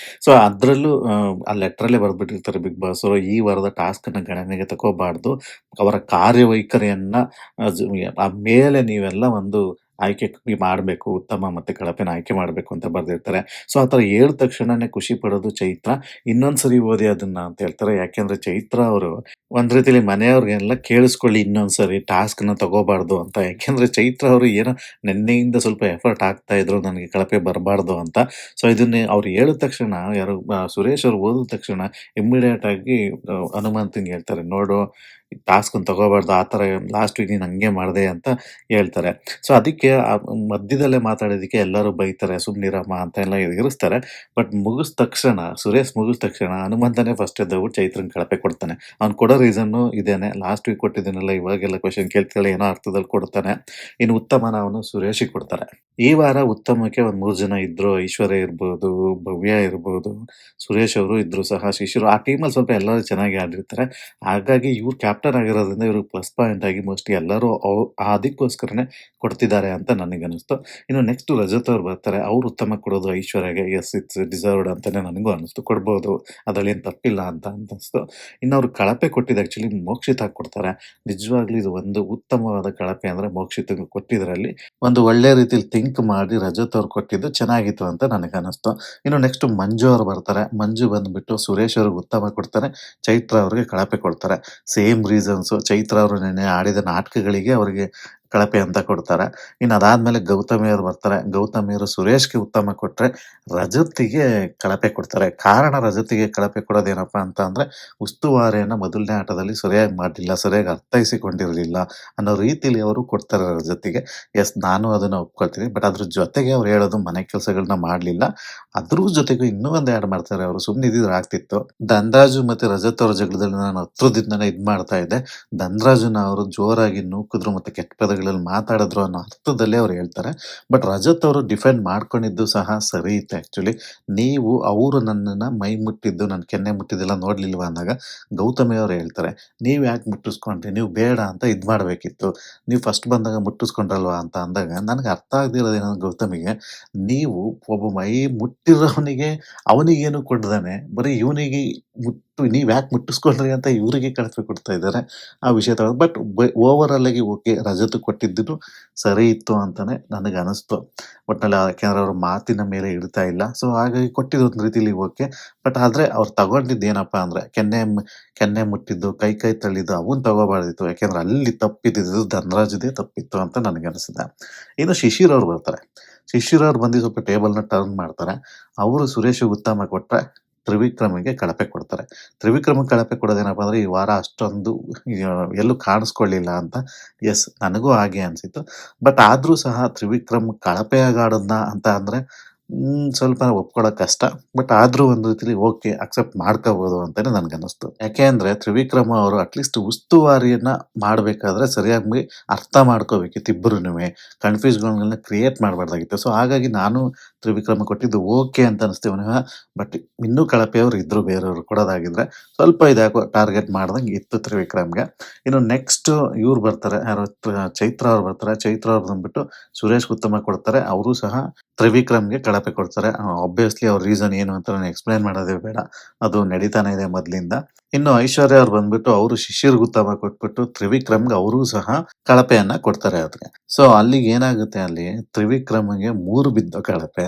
ಸೊ ಅದ್ರಲ್ಲೂ ಆ ಲೆಟರಲ್ಲೇ ಬರ್ದ್ಬಿಟ್ಟಿರ್ತಾರೆ ಬಿಗ್ ಬಾಸ್ ಅವರು, ಈ ವಾರದ ಟಾಸ್ಕ್ ಅನ್ನ ಗಣನೆಗೆ ತಗೋಬಾರ್ದು. ಅವರ ಕಾರ್ಯವೈಖರಿಯನ್ನ ಮೇಲೆ ನೀವೆಲ್ಲ ಒಂದು ಆಯ್ಕೆ ಮಾಡಬೇಕು, ಉತ್ತಮ ಮತ್ತೆ ಕಳಪೆನ ಆಯ್ಕೆ ಮಾಡಬೇಕು ಅಂತ ಬರ್ದಿರ್ತಾರೆ. ಸೊ ಆ ಥರ ಹೇಳಿದ ತಕ್ಷಣನೇ ಖುಷಿ ಪಡೋದು ಚೈತ್ರ. ಇನ್ನೊಂದ್ಸರಿ ಓದಿ ಅದನ್ನ ಅಂತ ಹೇಳ್ತಾರೆ. ಯಾಕೆಂದ್ರೆ ಚೈತ್ರ ಅವರು ಒಂದ್ ರೀತಿಲಿ ಮನೆಯವ್ರಿಗೆಲ್ಲ ಕೇಳಿಸ್ಕೊಳ್ಳಿ ಇನ್ನೊಂದ್ಸರಿ ಟಾಸ್ಕ್‌ನ ತಗೋಬಾರ್ದು ಅಂತ. ಯಾಕೆಂದ್ರೆ ಚೈತ್ರ ಅವರು ಏನೋ ನಿನ್ನೆಯಿಂದ ಸ್ವಲ್ಪ ಎಫರ್ಟ್ ಹಾಕ್ತಾ ಇದ್ರು ನನಗೆ ಕಳಪೆ ಬರಬಾರ್ದು ಅಂತ. ಸೊ ಇದನ್ನೇ ಅವ್ರು ಹೇಳಿದ ತಕ್ಷಣ ಯಾರು ಸುರೇಶ್ ಅವರು ಓದಿದ ತಕ್ಷಣ ಇಮ್ಮಿಡಿಯೇಟ್ ಆಗಿ ಹನುಮಂತಂಗೆ ಹೇಳ್ತಾರೆ, "ನೋಡು ಟಾಸ್ಕ್‌ನ ತಗೋಬಾರ್ದು. ಆ ಥರ ಲಾಸ್ಟ್ ವೀಕ್ ನೀನು ಹಂಗೆ ಮಾಡ್ದೆ" ಅಂತ ಹೇಳ್ತಾರೆ. ಸೊ ಅದಕ್ಕೆ ಮಧ್ಯದಲ್ಲೇ ಮಾತಾಡಿದ್ದಕ್ಕೆ ಎಲ್ಲರೂ ಬೈತಾರೆ, "ಸುಮ್ನಿರಮ್ಮ" ಅಂತ ಎಲ್ಲ ಇರಿಸ್ತಾರೆ. ಬಟ್ ಮುಗಿದ ತಕ್ಷಣ ಸುರೇಶ್ ಮುಗಿದ ತಕ್ಷಣ ಹನುಮಂತನೇ ಫಸ್ಟ್ ಎದ್ದೋಗ್ಬಿಟ್ಟು ಚೈತ್ರನ್ಗೆ ಕಳಪೆ ಕೊಡ್ತಾನೆ. ಅವ್ನು ಕೊಡೋ ರೀಸನ್ನು ಇದೇನೆ. ಲಾಸ್ಟ್ ವೀಕ್ ಕೊಟ್ಟಿದ್ದೀನಲ್ಲ ಇವಾಗೆಲ್ಲ ಕ್ವೆಶ್ಚನ್ ಕೇಳ್ತಿದ್ದಾಳೆ ಏನೋ ಅರ್ಥದಲ್ಲಿ ಕೊಡ್ತಾನೆ. ಇನ್ನು ಉತ್ತಮನ ಅವನು ಸುರೇಶಿಗೆ ಕೊಡ್ತಾರೆ. ಈ ವಾರ ಉತ್ತಮಕ್ಕೆ ಒಂದು 3 ಜನ ಇದ್ರು. ಐಶ್ವರ್ಯ ಇರ್ಬೋದು, ಭವ್ಯ ಇರ್ಬೋದು, ಸುರೇಶ್ ಅವರು ಇದ್ರು ಸಹ ಶಿಷ್ಯರು. ಆ ಟೀಮಲ್ಲಿ ಸ್ವಲ್ಪ ಎಲ್ಲರೂ ಚೆನ್ನಾಗಿ ಆಡಿರ್ತಾರೆ. ಹಾಗಾಗಿ ಇವ್ರು ಕ್ಯಾಪ್ಟನ್ ಆಗಿರೋದ್ರಿಂದ ಇವ್ರಿಗೆ ಪ್ಲಸ್ ಪಾಯಿಂಟ್ ಆಗಿ ಮೋಸ್ಟ್ಲಿ ಎಲ್ಲರೂ ಅದಕ್ಕೋಸ್ಕರನೇ ಕೊಡ್ತಿದ್ದಾರೆ ಅಂತ ನನಗನ್ನಿಸ್ತು. ಇನ್ನು ನೆಕ್ಸ್ಟ್ ರಜತ್ ಅವ್ರು ಬರ್ತಾರೆ. ಅವ್ರು ಉತ್ತಮ ಕೊಡೋದು ಐಶ್ವರ್ಯಗೆ. ಯೆಸ್, ಇಟ್ಸ್ ಡಿಸರ್ವ್ಡ್ ಅಂತಾನೆ ನನಗೂ ಅನಿಸ್ತು. ಕೊಡ್ಬೋದು, ಅದ್ರಲ್ಲೇನು ತಪ್ಪಿಲ್ಲ ಅಂತ ಅನಿಸ್ತು. ಇನ್ನು ಅವ್ರು ಕಳಪೆ ಕೊಟ್ಟಿದ್ದು ಆ್ಯಕ್ಚುಲಿ ಮೋಕ್ಷಿತಾಗ್ ಕೊಡ್ತಾರೆ. ನಿಜವಾಗ್ಲೂ ಇದು ಒಂದು ಉತ್ತಮವಾದ ಕಳಪೆ ಅಂದರೆ ಮೋಕ್ಷಿತಗೆ ಕೊಟ್ಟಿದ್ರಲ್ಲಿ ಒಂದು ಒಳ್ಳೆ ರೀತಿಲಿ ಥಿಂಕ್ ಮಾಡಿ ರಜತ್ ಅವ್ರು ಕೊಟ್ಟಿದ್ದು ಚೆನ್ನಾಗಿತ್ತು ಅಂತ ನನಗನ್ನಿಸ್ತು. ಇನ್ನು ನೆಕ್ಸ್ಟ್ ಮಂಜು ಅವ್ರು ಬರ್ತಾರೆ. ಮಂಜು ಬಂದ್ಬಿಟ್ಟು ಸುರೇಶ್ ಅವ್ರಿಗೆ ಉತ್ತಮ ಕೊಡ್ತಾರೆ. ಚೈತ್ರ ಅವ್ರಿಗೆ ಕಳಪೆ ಕೊಡ್ತಾರೆ. Same reasons. ಚೈತ್ರ ಅವರು ನೆನ್ನೆ ಆಡಿದ ನಾಟಕಗಳಿಗೆ ಅವರಿಗೆ ಕಳಪೆ ಅಂತ ಕೊಡ್ತಾರೆ. ಇನ್ನು ಅದಾದ್ಮೇಲೆ ಗೌತಮಿ ಅವ್ರು ಬರ್ತಾರೆ. ಗೌತಮಿ ಅವರು ಸುರೇಶ್‌ಗೆ ಉತ್ತಮ ಕೊಟ್ರೆ, ರಜತಿಗೆ ಕಳಪೆ ಕೊಡ್ತಾರೆ. ಕಾರಣ ರಜತಿಗೆ ಕಳಪೆ ಕೊಡೋದೇನಪ್ಪಾ ಅಂತ ಅಂದ್ರೆ, ಉಸ್ತುವಾರಿಯನ್ನ ಮೊದಲನೇ ಆಟದಲ್ಲಿ ಸರಿಯಾಗಿ ಮಾಡಲಿಲ್ಲ, ಸರಿಯಾಗಿ ಅರ್ಥೈಸಿಕೊಂಡಿರಲಿಲ್ಲ ಅನ್ನೋ ರೀತಿಲಿ ಅವರು ಕೊಡ್ತಾರೆ ರಜತಿಗೆ. ಎಸ್, ನಾನು ಅದನ್ನ ಒಪ್ಕೊಳ್ತೀನಿ. ಬಟ್ ಅದ್ರ ಜೊತೆಗೆ ಅವ್ರು ಹೇಳೋದು ಮನೆ ಕೆಲಸಗಳನ್ನ ಮಾಡಲಿಲ್ಲ. ಅದ್ರ ಜೊತೆಗೂ ಇನ್ನೂ ಒಂದು ಆ್ಯಡ್ ಮಾಡ್ತಾರೆ ಅವರು. ಸುಮ್ಮನೆ ಇದ್ದಿದ್ರೆ ಆಗ್ತಿತ್ತು. ಧನರಾಜು ಮತ್ತೆ ರಜತ್ ಅವ್ರ ಜಗಳದಲ್ಲಿ ನಾನು ಹತ್ರದಿಂದನೇ ಇದ್ ಮಾಡ್ತಾ ಇದ್ದೆ. ಧನರಾಜನ ಅವರು ಜೋರಾಗಿ ನೂಕಿದ್ರು ಮತ್ತೆ ಕೆಟ್ಟ ಪದಗಳಲ್ಲಿ ಮಾತಾಡಿದ್ರು ಅನ್ನೋ ಅರ್ಥದಲ್ಲೇ ಅವ್ರು ಹೇಳ್ತಾರೆ. ಬಟ್ ರಜತ್ ಅವರು ಡಿಫೆಂಡ್ ಮಾಡ್ಕೊಂಡಿದ್ದು ಸಹ ಸರಿ ಇತ್ತು ಆ್ಯಕ್ಚುಲಿ. ನೀವು ಅವರು ನನ್ನನ್ನು ಮೈ ಮುಟ್ಟಿದ್ದು, ನನ್ನ ಕೆನ್ನೆ ಮುಟ್ಟಿದ್ದೆಲ್ಲ ನೋಡ್ಲಿಲ್ವಾ ಅಂದಾಗ ಗೌತಮಿ ಅವರು ಹೇಳ್ತಾರೆ, "ನೀವು ಯಾಕೆ ಮುಟ್ಟಿಸ್ಕೊಂಡ್ರಿ? ನೀವು ಬೇಡ ಅಂತ ಇದು ಮಾಡಬೇಕಿತ್ತು. ನೀವು ಫಸ್ಟ್ ಬಂದಾಗ ಮುಟ್ಟಿಸ್ಕೊಂಡ್ರಲ್ವಾ" ಅಂತ ಅಂದಾಗ ನನಗೆ ಅರ್ಥ ಆಗದಿರೋದೇನಂದ್ರೆ ಗೌತಮಿಗೆ, ನೀವು ಒಬ್ಬ ಮೈ ಮುಟ್ಟಿರೋನಿಗೆ ಅವನಿಗೇನು ಕೊಡ್ದಾನೆ ಬರೀ ಇವನಿಗೆ ನೀವು ಯಾಕೆ ಮುಟ್ಟಿಸ್ಕೊಂಡ್ರಿ ಅಂತ ಇವರಿಗೆ ಕಳಪೆ ಕೊಡ್ತಾ ಇದ್ದಾರೆ. ಆ ವಿಷಯ ತಗೊಂಡು ಬಟ್ ಓವರಾಲ್ ಆಗಿ ಓಕೆ, ರಜತ್ ಕೊಟ್ಟಿದ್ದು ಸರಿ ಇತ್ತು ಅಂತಾನೆ ನನಗೆ ಅನಿಸ್ತು. ಒಟ್ನಲ್ಲಿ ಯಾಕೆಂದ್ರೆ ಅವ್ರ ಮಾತಿನ ಮೇಲೆ ಇಡ್ತಾ ಇಲ್ಲ. ಸೊ ಹಾಗಾಗಿ ಕೊಟ್ಟಿದ್ದು ಒಂದು ರೀತಿಲಿ ಓಕೆ. ಬಟ್ ಆದ್ರೆ ಅವ್ರು ತಗೊಂಡಿದ್ದು ಏನಪ್ಪಾ ಅಂದ್ರೆ ಕೆನ್ನೆ ಮುಟ್ಟಿದ್ದು, ಕೈ ತಳ್ಳಿದ್ದು ಅವನ್ ತಗೋಬಾರ್ದಿತ್ತು. ಯಾಕೆಂದ್ರೆ ಅಲ್ಲಿ ತಪ್ಪಿದ್ದು ಧನರಾಜ್ದೇ ತಪ್ಪಿತ್ತು ಅಂತ ನನಗೆ ಅನಿಸಿದೆ. ಇನ್ನು ಶಿಶಿರ್ ಅವ್ರು ಬರ್ತಾರೆ. ಶಿಶಿರ್ ಅವ್ರು ಬಂದು ಸ್ವಲ್ಪ ಟೇಬಲ್ನ ಟರ್ನ್ ಮಾಡ್ತಾರೆ. ಅವರು ಸುರೇಶಿಗೆ ಉತ್ತಮ ಕೊಟ್ರೆ, ತ್ರಿವಿಕ್ರಮಿಗೆ ಕಳಪೆ ಕೊಡ್ತಾರೆ. ತ್ರಿವಿಕ್ರಮಿಗೆ ಕಳಪೆ ಕೊಡೋದೇನಪ್ಪ ಅಂದ್ರೆ, ಈ ವಾರ ಅಷ್ಟೊಂದು ಎಲ್ಲೂ ಕಾಣಿಸ್ಕೊಳ್ಳಿಲ್ಲ ಅಂತ. ಎಸ್, ನನಗೂ ಹಾಗೆ ಅನ್ಸಿತ್ತು. ಬಟ್ ಆದ್ರೂ ಸಹ ತ್ರಿವಿಕ್ರಮ್ ಕಳಪೆಯಾಗಿ ಆಡದ್ನ ಅಂತ ಅಂದ್ರೆ ಸ್ವಲ್ಪ ಒಪ್ಕೊಳ್ಳೋಕೆ ಕಷ್ಟ. ಬಟ್ ಆದ್ರೂ ಒಂದು ರೀತಿಲಿ ಓಕೆ, ಅಕ್ಸೆಪ್ಟ್ ಮಾಡ್ಕೋಬಹುದು ಅಂತಾನೆ ನನ್ಗನ್ನಿಸ್ತು. ಯಾಕೆ ಅಂದ್ರೆ ತ್ರಿವಿಕ್ರಮ ಅವರು ಅಟ್ಲೀಸ್ಟ್ ಉಸ್ತುವಾರಿಯನ್ನ ಮಾಡ್ಬೇಕಾದ್ರೆ ಸರಿಯಾಗಿ ಅರ್ಥ ಮಾಡ್ಕೋಬೇಕಿತ್ತು ಇಬ್ಬರುನುವೆ. ಕನ್ಫ್ಯೂಸ್ಗಳನ್ನ ಕ್ರಿಯೇಟ್ ಮಾಡಬಾರ್ದಾಗಿತ್ತು. ಸೊ ಹಾಗಾಗಿ ನಾನು ತ್ರಿವಿಕ್ರಮ ಕೊಟ್ಟಿದ್ದು ಓಕೆ ಅಂತ ಅನಿಸ್ತೀವಿ ವಿನಃ, ಬಟ್ ಇನ್ನೂ ಕಳಪೆಯವರು ಇದ್ರು ಬೇರೆಯವರು ಕೊಡೋದಾಗಿದ್ರೆ. ಸ್ವಲ್ಪ ಇದ್ಯಾಕೋ ಟಾರ್ಗೆಟ್ ಮಾಡ್ದಂಗೆ ಇತ್ತು ತ್ರಿವಿಕ್ರಮ್ಗೆ. ಇನ್ನು ನೆಕ್ಸ್ಟ್ ಇವ್ರು ಬರ್ತಾರೆ, ಯಾರು ಚೈತ್ರ ಅವ್ರು ಬರ್ತಾರೆ. ಚೈತ್ರ ಅವ್ರು ಬಂದ್ಬಿಟ್ಟು ಸುರೇಶ್ ಉತ್ತಮ ಕೊಡ್ತಾರೆ. ಅವರು ಸಹ ತ್ರಿವಿಕ್ರಮ್ಗೆ ಕಳಪೆ ಕೊಡ್ತಾರೆ. ಆಬ್ವಿಯಸ್ಲಿ ಅವ್ರ ರೀಸನ್ ಏನು ಅಂತ ನಾನು ಎಕ್ಸ್‌ಪ್ಲೇನ್ ಮಾಡೋದೇ ಬೇಡ. ಅದು ನಡೀತಾನೆ ಇದೆ ಮೊದ್ಲಿಂದ. ಇನ್ನು ಐಶ್ವರ್ಯ ಅವ್ರು ಬಂದ್ಬಿಟ್ಟು ಅವರು ಶಿಶಿರ್‌ಗೆ ಉತ್ತಮ ಕೊಟ್ಬಿಟ್ಟು ತ್ರಿವಿಕ್ರಮ್‌ಗೆ ಅವರೂ ಸಹ ಕಳಪೆಯನ್ನ ಕೊಡ್ತಾರೆ ಅವ್ರಿಗೆ. ಸೊ ಅಲ್ಲಿಗೆ ಏನಾಗುತ್ತೆ, ಅಲ್ಲಿ ತ್ರಿವಿಕ್ರಮ್‌ಗೆ 3 ಬಿದ್ದು ಕಳಪೆ,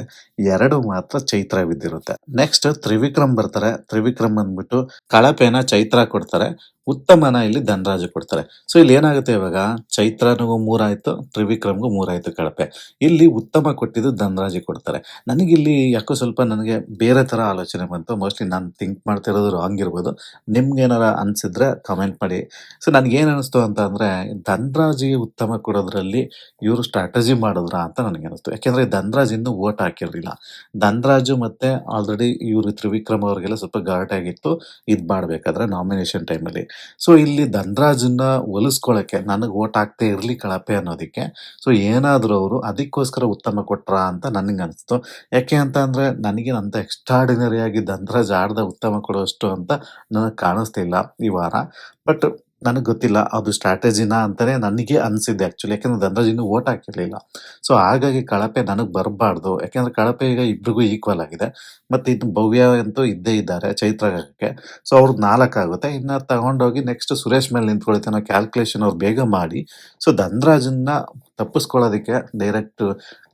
2 ಮಾತ್ರ ಚೈತ್ರ ಬಿದ್ದಿರುತ್ತೆ. ನೆಕ್ಸ್ಟ್ ತ್ರಿವಿಕ್ರಮ್ ಬರ್ತಾರೆ. ತ್ರಿವಿಕ್ರಮ್ ಬಂದ್ಬಿಟ್ಟು ಕಳಪೆನ ಚೈತ್ರ ಕೊಡ್ತಾರೆ. ಉತ್ತಮನ ಇಲ್ಲಿ ಧನರಾಜ್ ಕೊಡ್ತಾರೆ. ಸೊ ಇಲ್ಲಿ ಏನಾಗುತ್ತೆ, ಇವಾಗ ಚೈತ್ರನಿಗೂ 3 ಆಯ್ತು, ತ್ರಿವಿಕ್ರಮ್‌ಗೂ 3 ಆಯ್ತು ಕಳಪೆ. ಇಲ್ಲಿ ಉತ್ತಮ ಕೊಟ್ಟಿದ್ದು ಧನರಾಜಿಗೆ ಕೊಡ್ತಾರೆ. ನನಗಿಲ್ಲಿ ಯಾಕೋ ಸ್ವಲ್ಪ ನನಗೆ ಬೇರೆ ತರ ಆಲೋಚನೆ ಬಂತು. ಮೋಸ್ಟ್ಲಿ ನಾನು ಥಿಂಕ್ ಮಾಡ್ತಿರೋದು ರಾಂಗ್ ಇರ್ಬೋದು. ನಿಮ್ಗೇನಾರ ಅನ್ಸಿದ್ರೆ ಕಮೆಂಟ್ ಮಾಡಿ. ಸೊ ನನಗೇನು ಅನಿಸ್ತು ಅಂತ ಅಂದ್ರೆ, ಧನರಾಜಿಗೆ ಉತ್ತಮ ಕೊಡೋದ್ರಲ್ಲಿ ಇವರು ಸ್ಟ್ರಾಟಜಿ ಮಾಡಿದ್ರಾ ಅಂತ ನನಗೆ ಅನಿಸ್ತು. ಯಾಕೆಂದ್ರೆ ಧನರಾಜ್ ಇನ್ನೂ ವೋಟ್ ಹಾಕಿರ್ಲಿಲ್ಲ. ಧನರಾಜು ಮತ್ತೆ ಆಲ್ರೆಡಿ ಇವರು ತ್ರಿವಿಕ್ರಮ್ ಅವ್ರಿಗೆಲ್ಲ ಸ್ವಲ್ಪ ಘಾಟಾಗಿತ್ತು ಇದ್ ಮಾಡ್ಬೇಕಾದ್ರೆ ನಾಮಿನೇಷನ್ ಟೈಮಲ್ಲಿ. ಸೊ ಇಲ್ಲಿ ಧನರಾಜನ್ನ ಒಲಿಸ್ಕೊಳಕ್ಕೆ ನನಗೆ ವೋಟ್ ಹಾಕ್ತೇ ಇರ್ಲಿ ಕಳಪೆ ಅನ್ನೋದಕ್ಕೆ, ಸೊ ಏನಾದ್ರು ಅವರು ಅದಕ್ಕೋಸ್ಕರ ಉತ್ತಮ ಕೊಟ್ರಾ ಅಂತ ನನಗೆ ಅನಿಸ್ತು. ಯಾಕೆ ಅಂತ ಅಂದ್ರೆ, ನನಗೇನು ಅಂತ ಎಕ್ಸ್ಟ್ರಾರ್ಡಿನರಿ ಆಗಿ ಧನರಾಜ್ ಆಡ್ದ ಉತ್ತಮ ಕೊಡುವಷ್ಟು ಅಂತ ನನಗೆ ಕಾಣಿಸ್ತಿಲ್ಲ ಈ ವಾರ. ಬಟ್ ನನಗೆ ಗೊತ್ತಿಲ್ಲ ಅದು ಸ್ಟ್ರಾಟಜಿನಾ ಅಂತಾನೆ ನನಗೆ ಅನಿಸಿದ್ದೆ ಆ್ಯಕ್ಚುಲಿ. ಯಾಕೆಂದ್ರೆ ಧನರಾಜ್ ಇನ್ನೂ ವೋಟ್ ಹಾಕಿರ್ಲಿಲ್ಲ. ಸೊ ಹಾಗಾಗಿ ಕಳಪೆ ನನಗೆ ಬರಬಾರ್ದು. ಯಾಕೆಂದ್ರೆ ಕಳಪೆ ಈಗ ಇಬ್ರಿಗೂ ಈಕ್ವಲ್ ಆಗಿದೆ. ಮತ್ತೆ ಇದು ಭವ್ಯ ಅಂತೂ ಇದ್ದೇ ಇದ್ದಾರೆ ಚೈತ್ರಕ್ಕೆ. ಸೊ ಅವ್ರದ್ದು 4 ಆಗುತ್ತೆ. ಇನ್ನು ತಗೊಂಡೋಗಿ ನೆಕ್ಸ್ಟ್ ಸುರೇಶ್ ಮೇಲೆ ನಿಂತ್ಕೊಳುತ್ತೆ ಅನ್ನೋ ಕ್ಯಾಲ್ಕುಲೇಷನ್ ಅವ್ರು ಬೇಗ ಮಾಡಿ, ಸೊ ಧನರಾಜನ್ನ ತಪ್ಪಿಸ್ಕೊಳ್ಳೋದಕ್ಕೆ ಡೈರೆಕ್ಟ್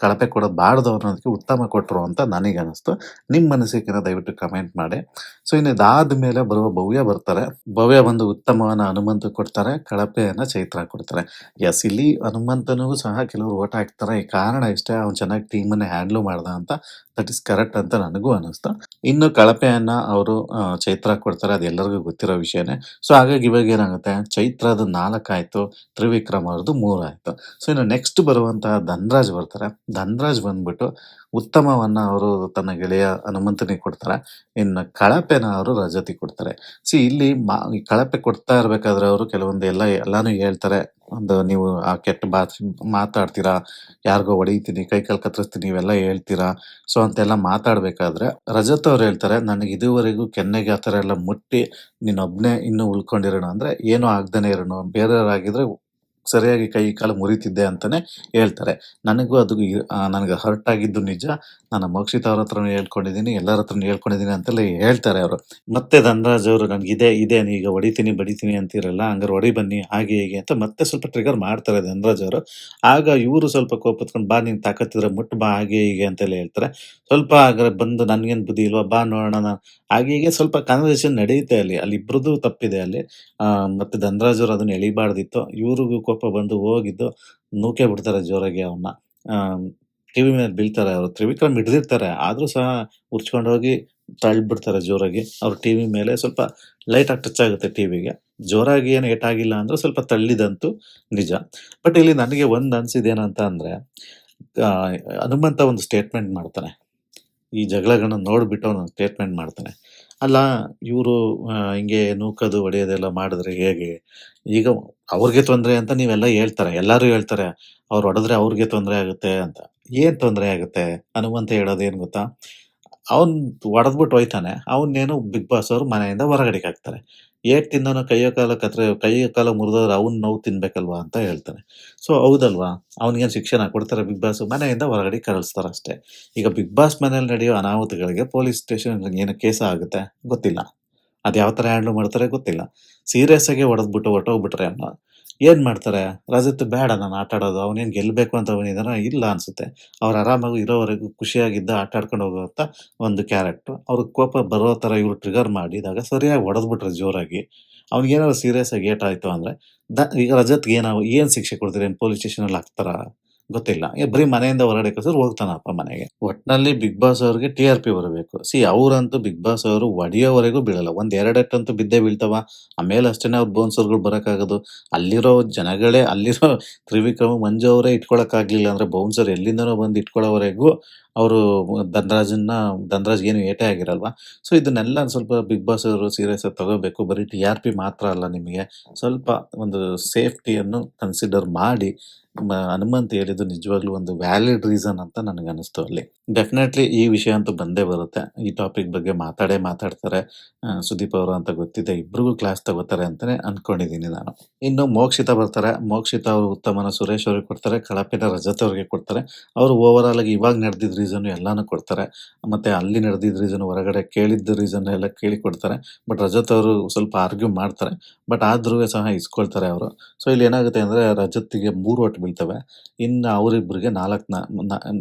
ಕಳಪೆ ಕೊಡಬಾರ್ದು ಅನ್ನೋದಕ್ಕೆ ಉತ್ತಮ ಕೊಟ್ಟರು ಅಂತ ನನಗನ್ನಿಸ್ತು. ನಿಮ್ಮ ಅನಿಸಿಕೆನ ದಯವಿಟ್ಟು ಕಮೆಂಟ್ ಮಾಡಿ. ಸೊ ಇನ್ನು ಇದಾದ್ಮೇಲೆ ಬರುವ ಭವ್ಯ ಬರ್ತಾರೆ. ಭವ್ಯ ಬಂದು ಉತ್ತಮವನ್ನ ಹನುಮಂತ ಕೊಡ್ತಾರೆ, ಕಳಪೆಯನ್ನ ಚೈತ್ರ ಕೊಡ್ತಾರೆ. ಎಸ್, ಇಲ್ಲಿ ಹನುಮಂತನಿಗೂ ಸಹ ಕೆಲವರು ಓಟ್ ಹಾಕ್ತಾರೆ. ಈ ಕಾರಣ ಇಷ್ಟೇ, ಅವ್ನು ಚೆನ್ನಾಗಿ ಟೀಮನ್ನ ಹ್ಯಾಂಡ್ಲ್ ಮಾಡ್ದ ಅಂತ. ದಟ್ ಇಸ್ ಕರೆಕ್ಟ್ ಅಂತ ನನಗೂ ಅನಿಸ್ತು. ಇನ್ನು ಕಳಪೆಯನ್ನ ಅವರು ಚೈತ್ರ ಕೊಡ್ತಾರೆ, ಅದು ಎಲ್ಲರಿಗೂ ಗೊತ್ತಿರೋ ವಿಷಯನೇ. ಸೊ ಹಾಗಾಗಿ ಇವಾಗ ಏನಾಗುತ್ತೆ, ಚೈತ್ರದ 4 ಆಯ್ತು, ತ್ರಿವಿಕ್ರಮ್ ಅವ್ರದ್ದು 3 ಆಯ್ತು. ಸೊ ಇನ್ನು ನೆಕ್ಸ್ಟ್ ಬರುವಂತಹ ಧನ್ರಾಜ್ ಬರ್ತಾರೆ. ಧನ್ರಾಜ್ ಬಂದ್ಬಿಟ್ಟು ಉತ್ತಮವನ್ನ ಅವರು ತನ್ನ ಗೆಳೆಯ ಹನುಮಂತನಿಗೆ ಕೊಡ್ತಾರೆ. ಇನ್ನು ಕಳಪೆನ ಅವರು ರಜತಿಗೆ ಕೊಡ್ತಾರೆ. ಇಲ್ಲಿ ಈ ಕಳಪೆ ಕೊಡ್ತಾ ಇರ್ಬೇಕಾದ್ರೆ ಅವರು ಕೆಲವೊಂದು ಎಲ್ಲಾನು ಹೇಳ್ತಾರೆ. ಒಂದು ನೀವು ಆ ಕೆಟ್ಟ ಮಾತಾಡ್ತೀರಾ, ಯಾರಿಗೋ ಹೊಡಿತೀನಿ, ಕೈ ಕಾಲು ಕತ್ತರಿಸ್ತೀನಿ, ಇವೆಲ್ಲ ಹೇಳ್ತೀರಾ. ಸೊ ಅಂತೆಲ್ಲ ಮಾತಾಡ್ಬೇಕಾದ್ರೆ ರಜತ್ ಅವ್ರು ಹೇಳ್ತಾರೆ, ನನಗೆ ಇದುವರೆಗೂ ಕೆನ್ನೆಗೆ ಆ ಥರ ಎಲ್ಲ ಮುಟ್ಟಿ ನೀನೊಬ್ನೇ ಇನ್ನೂ ಉಳ್ಕೊಂಡಿರೋಣ ಅಂದ್ರೆ ಏನೂ ಆಗ್ದೇನೆ ಇರೋಣ, ಬೇರೆಯವರಾಗಿದ್ರೆ ಸರಿಯಾಗಿ ಕೈ ಕಾಲು ಮುರಿತಿದ್ದೆ ಅಂತಾನೆ ಹೇಳ್ತಾರೆ. ನನಗೂ ಅದು ನನಗೆ ಹರ್ಟ್ ಆಗಿದ್ದು ನಿಜ. ನಾನು ಮೋಕ್ಷಿತ ಅವ್ರ ಹತ್ರನೂ ಹೇಳ್ಕೊಂಡಿದ್ದೀನಿ, ಎಲ್ಲರ ಹತ್ರನೂ ಹೇಳ್ಕೊಂಡಿದ್ದೀನಿ ಅಂತೆಲ್ಲ ಹೇಳ್ತಾರೆ ಅವರು. ಮತ್ತೆ ಧನರಾಜ್ ಅವರು ಇದೆ ಈಗ ಹೊಡಿತೀನಿ ಬಡಿತೀನಿ ಅಂತೀರಲ್ಲ, ಹಂಗಾರೆ ಹೊಡಿ ಬನ್ನಿ ಹಾಗೆ ಹೀಗೆ ಅಂತ ಮತ್ತೆ ಸ್ವಲ್ಪ ಟ್ರಿಗರ್ ಮಾಡ್ತಾರೆ ಧನರಾಜ್ ಅವರು. ಆಗ ಇವರು ಸ್ವಲ್ಪ ಕೋಪತ್ಕೊಂಡು, ಬಾ ನೀನ್ ತಾಕತ್ತಿದ್ರೆ ಮುಟ್ಟು ಬಾ ಹಾಗೆ ಹೀಗೆ ಅಂತೆಲ್ಲ ಹೇಳ್ತಾರೆ. ಸ್ವಲ್ಪ ಹಾಗಾದ್ರೆ ಬಂದು ನನ್ಗೇನ್ ಬುದ್ಧಿ ಇಲ್ವಾ, ಬಾ ನೋಡೋಣ ಹಾಗೆ ಹೀಗೆ ಸ್ವಲ್ಪ ಕಾನ್ವರ್ಸೇಷನ್ ನಡೆಯುತ್ತೆ ಅಲ್ಲಿ ಇಬ್ರದ್ದು ತಪ್ಪಿದೆ ಅಲ್ಲಿ. ಮತ್ತೆ ಧನರಾಜ್ ಅವರು ಅದನ್ನ ಎಳಿಬಾರ್ದಿತ್ತು. ಇವ್ರಿಗೂ ಕೋಪ ಬಂದು ಹೋಗಿದ್ದು ನೂಕೆ ಬಿಡ್ತಾರೆ ಜೋರಾಗಿ ಅವನ್ನ. ಟಿವಿ ಮೇಲೆ ಬೀಳ್ತಾರೆ ಅವರು. ತ್ರಿವಿಕ್ರಮ್ ಹಿಡ್ದಿರ್ತಾರೆ, ಆದ್ರೂ ಸಹ ಉರ್ಚ್ಕೊಂಡು ಹೋಗಿ ತಳ್ಳಿಬಿಡ್ತಾರೆ ಜೋರಾಗಿ. ಅವ್ರ ಟಿವಿ ಮೇಲೆ ಸ್ವಲ್ಪ ಲೈಟ್ ಆಗಿ ಟಚ್ ಆಗುತ್ತೆ ಟಿವಿಗೆ. ಜೋರಾಗಿ ಏನು ಏಟಾಗಿಲ್ಲ ಅಂದ್ರೆ ಸ್ವಲ್ಪ ತಳ್ಳಿದಂತೂ ನಿಜ. ಬಟ್ ಇಲ್ಲಿ ನನಗೆ ಒಂದ್ ಅನ್ಸಿದೇನಂತ ಅಂದ್ರೆ, ಆ, ಹನುಮಂತ ಒಂದು ಸ್ಟೇಟ್ಮೆಂಟ್ ಮಾಡ್ತಾನೆ. ಈ ಜಗಳಗಳನ್ನ ನೋಡ್ಬಿಟ್ಟು ಅವನು ಸ್ಟೇಟ್ಮೆಂಟ್ ಮಾಡ್ತಾನೆ. ಅಲ್ಲ, ಇವರು ಹಿಂಗೆ ನೂಕೋದು ಹೊಡೆಯೋದೆಲ್ಲ ಮಾಡಿದ್ರೆ ಹೇಗೆ? ಈಗ ಅವ್ರಿಗೆ ತೊಂದರೆ ಅಂತ ನೀವೆಲ್ಲ ಹೇಳ್ತಾರೆ, ಎಲ್ಲರೂ ಹೇಳ್ತಾರೆ, ಅವ್ರು ಹೊಡೆದ್ರೆ ಅವ್ರಿಗೆ ತೊಂದರೆ ಆಗುತ್ತೆ ಅಂತ. ಏನ್ ತೊಂದರೆ ಆಗುತ್ತೆ? ಹನುಮಂತ ಹೇಳೋದು ಏನ್ ಗೊತ್ತಾ? ಅವ್ನ್ ಹೊಡೆದ್ಬಿಟ್ಟು ಹೋಯ್ತಾನೆ, ಅವನ್ನೇನು ಬಿಗ್ ಬಾಸ್ ಅವರು ಮನೆಯಿಂದ ಹೊರಗಡೆಗೆ ಹಾಕ್ತಾರೆ. ಏಟ್ ತಿಂದವನು ಕೈ ಕಾಲ ಮುರಿದವ್ರು ಅವ್ನ್ ನೋವು ತಿನ್ಬೇಕಲ್ವಾ ಅಂತ ಹೇಳ್ತಾನೆ. ಸೊ ಹೌದಲ್ವಾ? ಅವ್ನಿಗೇನು ಶಿಕ್ಷೆನ ಕೊಡ್ತಾರೆ ಬಿಗ್ ಬಾಸ್? ಮನೆಯಿಂದ ಹೊರಗಡೆ ಕಳಿಸ್ತಾರೆ ಅಷ್ಟೇ. ಈಗ ಬಿಗ್ ಬಾಸ್ ಮನೇಲಿ ನಡೆಯೋ ಅನಾಹುತಗಳಿಗೆ ಪೊಲೀಸ್ ಸ್ಟೇಷನ್ ಏನು ಕೇಸ ಆಗುತ್ತೆ ಗೊತ್ತಿಲ್ಲ. ಅದ್ ಯಾವ ತರ ಹ್ಯಾಂಡಲ್ ಮಾಡ್ತಾರೆ ಗೊತ್ತಿಲ್ಲ. ಸೀರಿಯಸ್ ಆಗಿ ಹೊಡೆದ್ಬಿಟ್ಟು ಹೊರ್ಟೋಗ್ಬಿಟ್ರೆ ಏನ್ ಮಾಡ್ತಾರೆ? ರಜತ್ ಬೇಡ ನಾನು ಆಟ ಆಡೋದು, ಅವನೇನ್ ಗೆಲ್ಬೇಕು ಅಂತ ಅವನಿದಾನ? ಇಲ್ಲ ಅನ್ಸುತ್ತೆ. ಅವ್ರು ಆರಾಮಾಗಿ ಇರೋವರೆಗೂ ಖುಷಿಯಾಗಿದ್ದ ಆಟ ಆಡ್ಕೊಂಡು ಹೋಗುವಂತ ಒಂದು ಕ್ಯಾರೆಕ್ಟರ್. ಅವ್ರಿಗೆ ಕೋಪ ಬರೋ ತರ ಇವ್ರು ಟ್ರಿಗರ್ ಮಾಡಿದಾಗ ಸರಿಯಾಗಿ ಹೊಡೆದ್ಬಿಟ್ರೆ ಜೋರಾಗಿ. ಅವ್ನಿಗೇನಾದ್ರು ಸೀರಿಯಸ್ ಆಗಿ ಏಟಾಯ್ತು ಅಂದ್ರೆ ಈಗ ರಜತ್ಗೆ ಏನ್ ಶಿಕ್ಷೆ ಕೊಡ್ತೀರಿ? ಏನ್ ಪೊಲೀಸ್ ಸ್ಟೇಷನ್ ಅಲ್ಲಿ ಹಾಕ್ತಾರ? ಗೊತ್ತಿಲ್ಲ. ಬರೀ ಮನೆಯಿಂದ ಹೊರಗಡೆ ಕಳ್ಸಿದ್ರೆ ಹೋಗ್ತಾನಪ್ಪ ಮನೆಗೆ. ಒಟ್ನಲ್ಲಿ ಬಿಗ್ ಬಾಸ್ ಅವ್ರಿಗೆ ಟಿ.ಆರ್.ಪಿ ಬರಬೇಕು. ಅವ್ರಂತೂ ಬಿಗ್ ಬಾಸ್ ಅವರು ಹೊಡಿಯೋವರೆಗೂ ಬೀಳಲ್ಲ. ಒಂದ್ 2 ಏಟಂತೂ ಬಿದ್ದೇ ಬೀಳ್ತಾವ. ಆಮೇಲೆ ಅಷ್ಟೇನೆ ಅವ್ರ ಬೌನ್ಸರ್ಗಳು ಬರಕ್ಕಾಗೋದು. ಅಲ್ಲಿರೋ ಜನಗಳೇ, ಅಲ್ಲಿರೋ ತ್ರಿವಿಕ್ರಮ್, ಮಂಜು ಅವರೇ ಇಟ್ಕೊಳಕ್ಕಾಗ್ಲಿಲ್ಲ ಅಂದ್ರೆ ಬೌನ್ಸರ್ ಎಲ್ಲಿಂದನೋ ಬಂದು ಇಟ್ಕೊಳ್ಳೋವರೆಗೂ ಅವರು ಧನರಾಜ್ ಏನು ಏಟೇ ಆಗಿರಲ್ವಾ? ಸೊ ಇದನ್ನೆಲ್ಲ ಸ್ವಲ್ಪ ಬಿಗ್ ಬಾಸ್ ಅವರು ಸೀರಿಯಸ್ ಆಗಿ ತಗೋಬೇಕು. ಬರೀ ಟಿ.ಆರ್.ಪಿ ಮಾತ್ರ ಅಲ್ಲ, ನಿಮಗೆ ಸ್ವಲ್ಪ ಒಂದು ಸೇಫ್ಟಿಯನ್ನು ಕನ್ಸಿಡರ್ ಮಾಡಿ ಹನುಮಂತ್ ಹೇಳಿದ್ದು ನಿಜವಾಗ್ಲೂ ಒಂದು ವ್ಯಾಲಿಡ್ ರೀಸನ್ ಅಂತ ನನಗನ್ನಿಸ್ತು ಅಲ್ಲಿ. ಡೆಫಿನೆಟ್ಲಿ ಈ ವಿಷಯ ಅಂತೂ ಬಂದೇ ಬರುತ್ತೆ. ಈ ಟಾಪಿಕ್ ಬಗ್ಗೆ ಮಾತಾಡ್ತಾರೆ. ಸುದೀಪ್ ಅವರು ಅಂತ ಗೊತ್ತಿದೆ, ಇಬ್ರಿಗೂ ಕ್ಲಾಸ್ ತಗೋತಾರೆ ಅಂತಾನೆ ಅನ್ಕೊಂಡಿದೀನಿ ನಾನು. ಇನ್ನು ಮೋಕ್ಷಿತ ಬರ್ತಾರೆ. ಮೋಕ್ಷಿತ ಅವರು ಉತ್ತಮನ ಸುರೇಶ್ ಅವ್ರಿಗೆ ಕೊಡ್ತಾರೆ, ಕಳಪೆನ ರಜತ್ ಅವ್ರಿಗೆ ಕೊಡ್ತಾರೆ. ಅವರು ಓವರ್ ಆಲ್ ಆಗಿ ಇವಾಗ ನಡೆದಿದ್ದ ರೀಸನ್ ಎಲ್ಲಾನು ಕೊಡ್ತಾರೆ. ಮತ್ತೆ ಅಲ್ಲಿ ನಡೆದಿದ್ದ ರೀಸನ್, ಹೊರಗಡೆ ಕೇಳಿದ್ದ ರೀಸನ್ ಎಲ್ಲ ಕೇಳಿ ಕೊಡ್ತಾರೆ. ಬಟ್ ರಜತ್ ಅವರು ಸ್ವಲ್ಪ ಆರ್ಗ್ಯೂ ಮಾಡ್ತಾರೆ. ಬಟ್ ಆದ್ರೂ ಸಹ ಇಸ್ಕೊಳ್ತಾರೆ ಅವರು. ಸೊ ಇಲ್ಲಿ ಏನಾಗುತ್ತೆ ಅಂದ್ರೆ, ರಜತ್ಗೆ 3 ಓಟ್ ಬೀಳ್ತವೆ. ಇನ್ನು ಅವರಿಬ್ಬರಿಗೆ 4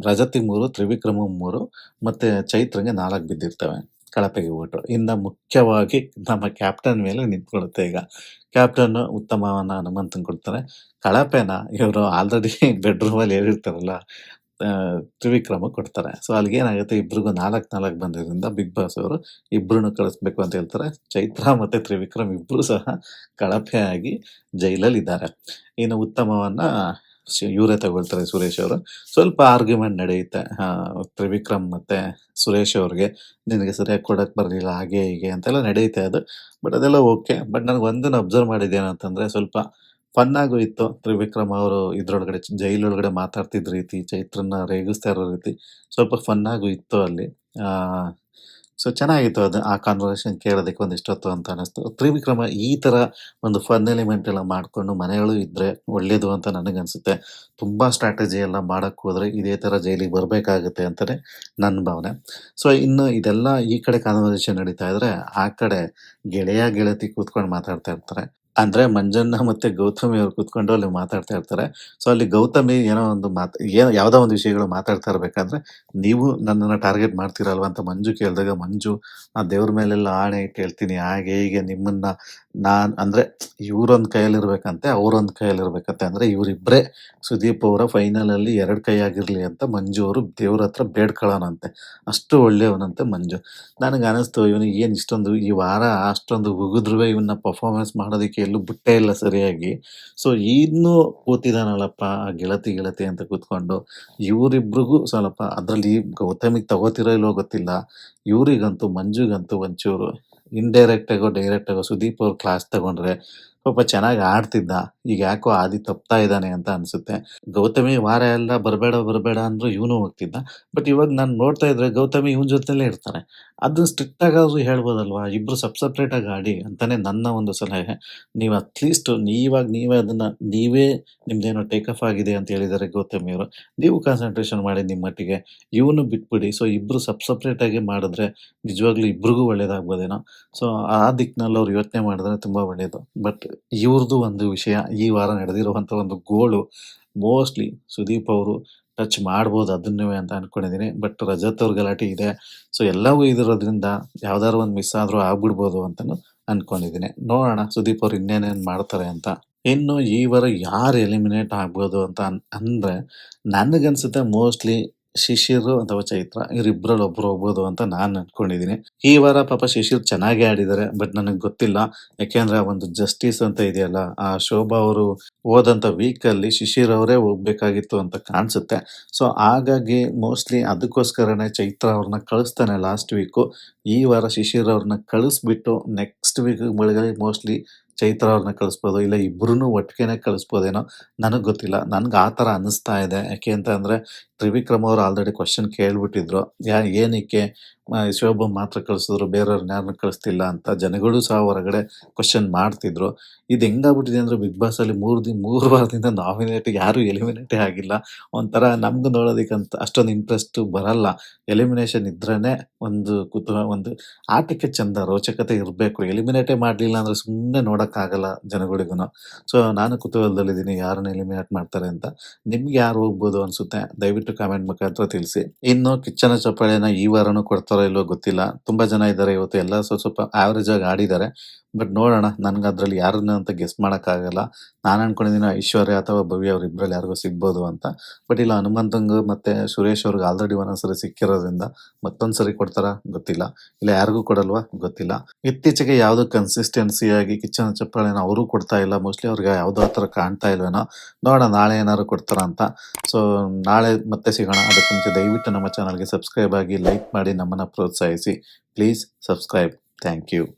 ರಜತಿಗೆ 3, ತ್ರಿವಿಕ್ರಮ 3 ಮತ್ತೆ ಚೈತ್ರಂಗೆ 4 ಬಿದ್ದಿರ್ತವೆ ಕಳಪೆಗೆ ಓಟು. ಇನ್ನು ಮುಖ್ಯವಾಗಿ ನಮ್ಮ ಕ್ಯಾಪ್ಟನ್ ಮೇಲೆ ನಿಂತ್ಕೊಳ್ಳುತ್ತೆ ಈಗ. ಕ್ಯಾಪ್ಟನ್ ಉತ್ತಮವನ್ನ ಹನುಮಂತನ್ ಕೊಡ್ತಾರೆ. ಕಳಪೆನ ಇವರು ಆಲ್ರೆಡಿ ಬೆಡ್ರೂಮ್ ಅಲ್ಲಿ ಹೇಳಿರ್ತಾರಲ್ಲ, ತ್ರಿವಿಕ್ರಮ ಕೊಡ್ತಾರೆ. ಸೊ ಅಲ್ಲಿಗೇನಾಗುತ್ತೆ, ಇಬ್ರಿಗೂ 4 ಬಂದಿದ್ರಿಂದ ಬಿಗ್ ಬಾಸ್ ಅವರು ಇಬ್ರನ್ನು ಕಳಿಸ್ಬೇಕು ಅಂತ ಹೇಳ್ತಾರೆ. ಚೈತ್ರ ಮತ್ತೆ ತ್ರಿವಿಕ್ರಮ್ ಇಬ್ರು ಸಹ ಕಳಪೆಯಾಗಿ ಜೈಲಲ್ಲಿ ಇದ್ದಾರೆ. ಇನ್ನು ಉತ್ತಮವನ್ನ ಇವರೇ ತಗೊಳ್ತಾರೆ, ಸುರೇಶ್ ಅವರು. ಸ್ವಲ್ಪ ಆರ್ಗ್ಯುಮೆಂಟ್ ನಡೆಯುತ್ತೆ ತ್ರಿವಿಕ್ರಮ್ ಮತ್ತೆ ಸುರೇಶ್ ಅವ್ರಿಗೆ, ನಿನಗೆ ಸರಿಯಾಗಿ ಕೊಡಕ್ ಬರಲಿಲ್ಲ ಹಾಗೆ ಹೀಗೆ ಅಂತೆಲ್ಲ ನಡೆಯುತ್ತೆ ಅದು. ಬಟ್ ಅದೆಲ್ಲ ಓಕೆ. ಬಟ್ ನನಗೆ ಒಂದನ್ನು ಅಬ್ಸರ್ವ್ ಮಾಡಿದ್ದೇನಂತಂದ್ರೆ, ಸ್ವಲ್ಪ ಫನ್ ಆಗೂ ಇತ್ತು. ತ್ರಿವಿಕ್ರಮ್ ಅವರು ಇದ್ರೊಳಗಡೆ ಜೈಲೊಳಗಡೆ ಮಾತಾಡ್ತಿದ್ದ ರೀತಿ, ಚೈತ್ರನ್ನ ರೇಗಿಸ್ತಾ ಇರೋ ರೀತಿ ಸ್ವಲ್ಪ ಫನ್ ಆಗೂ ಇತ್ತು ಅಲ್ಲಿ. ಆ ಸೊ ಚೆನ್ನಾಗಿತ್ತು ಅದು. ಆ ಕಾನ್ವರ್ಸೇಷನ್ ಕೇಳೋದಕ್ಕೆ ಒಂದಿಷ್ಟೊತ್ತು ಅಂತ ಅನಿಸ್ತು. ತ್ರಿವಿಕ್ರಮ ಈ ತರ ಒಂದು ಫನ್ ಎಲಿಮೆಂಟ್ ಎಲ್ಲ ಮಾಡ್ಕೊಂಡು ಮನೆಗಳು ಇದ್ರೆ ಒಳ್ಳೇದು ಅಂತ ನನಗನ್ಸುತ್ತೆ. ತುಂಬಾ ಸ್ಟ್ರಾಟಜಿ ಎಲ್ಲ ಮಾಡಕ್ ಹೋದ್ರೆ ಇದೇ ತರ ಜೈಲಿಗೆ ಬರ್ಬೇಕಾಗುತ್ತೆ ಅಂತಾನೆ ನನ್ನ ಭಾವನೆ. ಸೊ ಇನ್ನು ಇದೆಲ್ಲ ಈ ಕಡೆ ಕಾನ್ವರ್ಸೇಷನ್ ನಡೀತಾ ಇದ್ರೆ, ಆ ಕಡೆ ಗೆಳೆಯ ಗೆಳತಿ ಕೂತ್ಕೊಂಡು ಮಾತಾಡ್ತಾ ಇರ್ತಾರೆ. ಅಂದ್ರೆ ಮಂಜಣ್ಣ ಮತ್ತೆ ಗೌತಮಿ ಅವ್ರು ಕೂತ್ಕೊಂಡು ಅಲ್ಲಿ ಮಾತಾಡ್ತಾ ಇರ್ತಾರೆ. ಸೊ, ಅಲ್ಲಿ ಗೌತಮಿ ಏನೋ ಒಂದು ಯಾವುದೋ ಒಂದು ವಿಷಯಗಳು ಮಾತಾಡ್ತಾ ಇರ್ಬೇಕಾದ್ರೆ, "ನೀವು ನನ್ನನ್ನ ಟಾರ್ಗೆಟ್ ಮಾಡ್ತೀರಲ್ವಾ?" ಅಂತ ಮಂಜು ಕೇಳಿದಾಗ, ಮಂಜು "ಆ ದೇವ್ರ ಮೇಲೆಲ್ಲ ಆಣೆ ಇಟ್ಟು ಹೇಳ್ತೀನಿ, ಹಾಗೆ ಹೀಗೆ ನಿಮ್ಮನ್ನ ಅಂದ್ರೆ ಇವ್ರೊಂದ್ ಕೈಯಲ್ಲಿರ್ಬೇಕಂತೆ, ಅವ್ರೊಂದ್ ಕೈಯಲ್ಲಿರ್ಬೇಕಂತೆ. ಅಂದ್ರೆ ಇವರಿಬ್ಬರೇ ಸುದೀಪ್ ಅವರ ಫೈನಲಲ್ಲಿ 2 ಕೈಯಾಗಿರ್ಲಿ ಅಂತ ಮಂಜು ಅವರು ದೇವ್ರ ಹತ್ರ ಬೇಡ್ಕೊಳ್ಳೋಣಂತೆ. ಅಷ್ಟು ಒಳ್ಳೆಯವನಂತೆ ಮಂಜು. ನನಗನಿಸ್ತು ಇವನಿಗೆ ಏನ್ ಇಷ್ಟೊಂದು ಈ ವಾರ ಅಷ್ಟೊಂದು ಉಗಿದ್ರುವೆ ಇವನ್ನ ಪರ್ಫಾರ್ಮೆನ್ಸ್ ಮಾಡೋದಕ್ಕೆ ಎಲ್ಲೂ ಬಿಟ್ಟೇ ಇಲ್ಲ ಸರಿಯಾಗಿ. ಸೊ, ಇನ್ನೂ ಕೂತಿದಾನಲ್ಲಪ್ಪ ಆ ಗೆಳತಿ ಅಂತ ಕೂತ್ಕೊಂಡು. ಇವರಿಬ್ರಿಗೂ ಸ್ವಲ್ಪ ಅದ್ರಲ್ಲಿ ಗೌತಮಿಗ್ ತಗೋತಿರೋ ಇಲ್ವೋ ಗೊತ್ತಿಲ್ಲ. ಇವ್ರಿಗಂತೂ ಮಂಜುಗಂತೂ ಒಂಚೂರು ಇಂಡೈರೆಕ್ಟ್ ಆಗೋ, ಡೈರೆಕ್ಟ್ ಆಗೋ ಸುದೀಪ್ ಅವ್ರು ಕ್ಲಾಸ್ ತಗೊಂಡ್ರೆ ಪಾಪ ಚೆನ್ನಾಗಿ ಆಡ್ತಿದ್ದ. ಈಗ ಯಾಕೋ ಹಾದಿ ತಪ್ತಾ ಇದ್ದಾನೆ ಅಂತ ಅನ್ಸುತ್ತೆ. ಗೌತಮಿ ವಾರ ಎಲ್ಲ ಬರ್ಬೇಡ ಅಂದ್ರು ಇವನು ಹೋಗ್ತಿದ್ದ. ಬಟ್ ಇವಾಗ ನಾನ್ ನೋಡ್ತಾ ಇದ್ರೆ ಗೌತಮಿ ಇವನ್ ಜೊತೆಲೇ ಇರ್ತಾರೆ. ಅದನ್ನ ಸ್ಟ್ರಿಕ್ಟ್ ಆಗಾದ್ರೂ ಹೇಳ್ಬೋದಲ್ವಾ? ಇಬ್ರು ಸಪ್ರೇಟ್ ಆಗಿ ಆಡಿ ಅಂತಾನೆ ನನ್ನ ಒಂದು ಸಲಹೆ. ನೀವು ಅಟ್ಲೀಸ್ಟ್ ನೀವೇ ಅದನ್ನ ನಿಮ್ದೇನೋ ಟೇಕ್ ಆಫ್ ಆಗಿದೆ ಅಂತ ಹೇಳಿದ್ದಾರೆ ಗೌತಮಿ ಅವರು. ನೀವು ಕಾನ್ಸಂಟ್ರೇಷನ್ ಮಾಡಿ ನಿಮ್ಮ ಮಟ್ಟಿಗೆ. ಇವನು ಬಿಟ್ಬಿಡಿ. ಸೊ, ಇಬ್ರು ಸಪ್ರೇಟ್ ಆಗಿ ಮಾಡಿದ್ರೆ ನಿಜವಾಗ್ಲೂ ಇಬ್ರಿಗೂ ಒಳ್ಳೇದಾಗ್ಬೋದೇನೋ. ಸೊ, ಆ ದಿಕ್ಕಿನಲ್ಲಿ ಅವ್ರು ಯೋಚನೆ ಮಾಡಿದ್ರೆ ತುಂಬಾ ಒಳ್ಳೇದು. ಬಟ್ ಇವ್ರದ್ದು ಒಂದು ವಿಷಯ ಈ ವಾರ ನಡೆದಿರುವಂತ ಒಂದು ಗೋಲು ಮೋಸ್ಟ್‌ಲಿ ಸುದೀಪ್ ಅವರು ಟಚ್ ಮಾಡ್ಬೋದು ಅದನ್ನವೇ ಅಂತ ಅನ್ಕೊಂಡಿದೀನಿ. ಬಟ್ ರಜತ್ ಅವ್ರ ಗಲಾಟೆ ಇದೆ. ಸೊ, ಎಲ್ಲವೂ ಇದಿರೋದ್ರಿಂದ ಯಾವ್ದಾದ್ರು ಒಂದ್ ಮಿಸ್ ಆದ್ರೂ ಆಗ್ಬಿಡ್ಬೋದು ಅಂತಾನು ಅನ್ಕೊಂಡಿದೀನಿ. ನೋಡೋಣ ಸುದೀಪ್ ಅವ್ರು ಇನ್ನೇನೇನ್ ಮಾಡ್ತಾರೆ ಅಂತ. ಇನ್ನು ಈ ವಾರ ಯಾರು ಎಲಿಮಿನೇಟ್ ಆಗ್ಬೋದು ಅಂತ ಅಂದ್ರೆ ನನಗನ್ಸುತ್ತೆ ಮೋಸ್ಟ್‌ಲಿ ಶಿಶಿರ್ ಅಥವಾ ಚೈತ್ರ ಇವರಿಬ್ರಲ್ಲಿ ಒಬ್ರು ಹೋಗ್ಬೋದು ಅಂತ ನಾನ್ ಅನ್ಕೊಂಡಿದೀನಿ. ಈ ವಾರ ಪಾಪ ಶಿಶಿರ್ ಚೆನ್ನಾಗೇ ಆಡಿದ್ದಾರೆ. ಬಟ್ ನನಗ್ ಗೊತ್ತಿಲ್ಲ. ಯಾಕೆಂದ್ರೆ ಆ ಒಂದು ಜಸ್ಟಿಸ್ ಅಂತ ಇದೆಯಲ್ಲ, ಆ ಶೋಭಾ ಅವರು ಹೋದಂತ ವೀಕ್ ಅಲ್ಲಿ ಶಿಶಿರ್ ಅವರೇ ಹೋಗ್ಬೇಕಾಗಿತ್ತು ಅಂತ ಕಾಣಿಸುತ್ತೆ. ಸೊ, ಹಾಗಾಗಿ ಮೋಸ್ಟ್‌ಲಿ ಅದಕ್ಕೋಸ್ಕರನೇ ಚೈತ್ರ ಅವ್ರನ್ನ ಕಳಿಸ್ತಾನೆ ಲಾಸ್ಟ್ ವೀಕು. ಈ ವಾರ ಶಿಶಿರ್ ಅವ್ರನ್ನ ಕಳಿಸ್ಬಿಟ್ಟು ನೆಕ್ಸ್ಟ್ ವೀಕ್ ಒಳಗಡೆ ಮೋಸ್ಟ್‌ಲಿ ಚೈತ್ರ ಅವ್ರನ್ನ ಕಳಿಸ್ಬೋದು. ಇಲ್ಲ ಇಬ್ರೂನು ಒಟ್ಟಿಗೆನೆ ಕಳಿಸ್ಬೋದೇನೋ ನನಗ್ ಗೊತ್ತಿಲ್ಲ. ನನ್ಗ್ ಆ ತರ ಅನಿಸ್ತಾ ಇದೆ. ಯಾಕೆ ಅಂತ ಅಂದ್ರೆ ತ್ರಿವಿಕ್ರಮ್ ಅವ್ರು ಆಲ್ರೆಡಿ ಕ್ವೆಶ್ಚನ್ ಕೇಳ್ಬಿಟ್ಟಿದ್ರು. ಏನಕ್ಕೆ ಶೋಭಾ ಮಾತ್ರ ಕಳಿಸಿದ್ರು ಬೇರೆಯವ್ರನ್ನ ಯಾರನ್ನೂ ಕಳಿಸ್ತಿಲ್ಲ ಅಂತ ಜನಗಳು ಸಹ ಹೊರಗಡೆ ಕ್ವೆಶ್ಚನ್ ಮಾಡ್ತಿದ್ರು. ಇದು ಹೆಂಗಾಗ್ಬಿಟ್ಟಿದೆ ಅಂದ್ರೆ ಬಿಗ್ ಬಾಸ್ ಅಲ್ಲಿ 3 ವಾರದಿಂದ ನಾಮಿನೇಟ್ ಯಾರು ಎಲಿಮಿನೇಟೇ ಆಗಿಲ್ಲ. ಒಂಥರ ನಮ್ಗೂ ನೋಡೋದಕ್ಕಂತ ಅಷ್ಟೊಂದು ಇಂಟ್ರೆಸ್ಟ್ ಬರಲ್ಲ. ಎಲಿಮಿನೇಷನ್ ಇದ್ರೇನೆ ಒಂದು ಒಂದು ಆಟಕ್ಕೆ ಚಂದ, ರೋಚಕತೆ ಇರ್ಬೇಕು. ಎಲಿಮಿನೇಟೇ ಮಾಡ್ಲಿಲ್ಲ ಅಂದ್ರೆ ಸುಮ್ನೆ ನೋಡಕ್ಕಾಗಲ್ಲ ಜನಗಳಿಗೂನು. ಸೊ, ನಾನು ಕುತೂಹಲದಲ್ಲಿದ್ದೀನಿ ಯಾರನ್ನ ಎಲಿಮಿನೇಟ್ ಮಾಡ್ತಾರೆ ಅಂತ. ನಿಮ್ಗೆ ಯಾರು ಹೋಗ್ಬೋದು ಅನ್ಸುತ್ತೆ? ದಯವಿಟ್ಟು ಕಾಮೆಂಟ್ ಮುಖಾಂತರ ತಿಳಿಸಿ. ಇನ್ನು ಕಿಚ್ಚನ ಚಪ್ಪಾಳೆನ ಈ ವಾರನೂ ಕೊಡ್ತಾರೋ ಇಲ್ವೋ ಗೊತ್ತಿಲ್ಲ. ತುಂಬಾ ಜನ ಇದ್ದಾರೆ ಇವತ್ತು ಎಲ್ಲ ಸ್ವಲ್ಪ ಆವರೇಜ್ ಆಗಿ ಆಡಿದ್ದಾರೆ. ಬಟ್ ನೋಡೋಣ. ನನ್ಗೆ ಅದ್ರಲ್ಲಿ ಯಾರನ್ನ ಅಂತ ಗೆಸ್ ಮಾಡಕ್ಕಾಗಲ್ಲ. ನಾನು ಅನ್ಕೊಂಡಿದ್ದೀನಿ ಐಶ್ವರ್ಯ ಅಥವಾ ಭವ್ಯ ಅವ್ರಿಬ್ರಲ್ಲಿ ಯಾರಿಗೋ ಸಿಗ್ಬೋದು ಅಂತ. ಬಟ್ ಇಲ್ಲ ಹನುಮಂತಂಗ್ ಮತ್ತೆ ಸುರೇಶ್ ಅವ್ರಿಗೆ ಆಲ್ರೆಡಿ ಒಂದೊಂದ್ಸರಿ ಸಿಕ್ಕಿರೋದ್ರಿಂದ ಮತ್ತೊಂದ್ಸರಿ ಕೊಡ್ತಾರಾ ಗೊತ್ತಿಲ್ಲ. ಇಲ್ಲ ಯಾರಿಗೂ ಕೊಡಲ್ವಾ ಗೊತ್ತಿಲ್ಲ. ಇತ್ತೀಚೆಗೆ ಯಾವ್ದು ಕನ್ಸಿಸ್ಟೆನ್ಸಿ ಆಗಿ ಕಿಚ್ಚನ ಚಪ್ಪಾಳೆನ ಅವರು ಕೊಡ್ತಾ ಇಲ್ಲ. ಮೋಸ್ಟ್ಲಿ ಅವ್ರಿಗೆ ಯಾವ್ದೋ ಆ ಥರ ಕಾಣ್ತಾ ಇಲ್ವೇನೋ. ನೋಡೋಣ ನಾಳೆ ಏನಾದ್ರು ಕೊಡ್ತಾರ ಅಂತ. ಸೊ, ನಾಳೆ ಮತ್ತೆ ಸಿಗೋಣ. ಅದಕ್ಕೆ ಮುಂಚೆ ದಯವಿಟ್ಟು ನಮ್ಮ ಚಾನಲ್ಗೆ ಸಬ್ಸ್ಕ್ರೈಬ್ ಆಗಿ, ಲೈಕ್ ಮಾಡಿ ನಮ್ಮನ್ನ ಪ್ರೋತ್ಸಾಹಿಸಿ. Please subscribe. Thank you.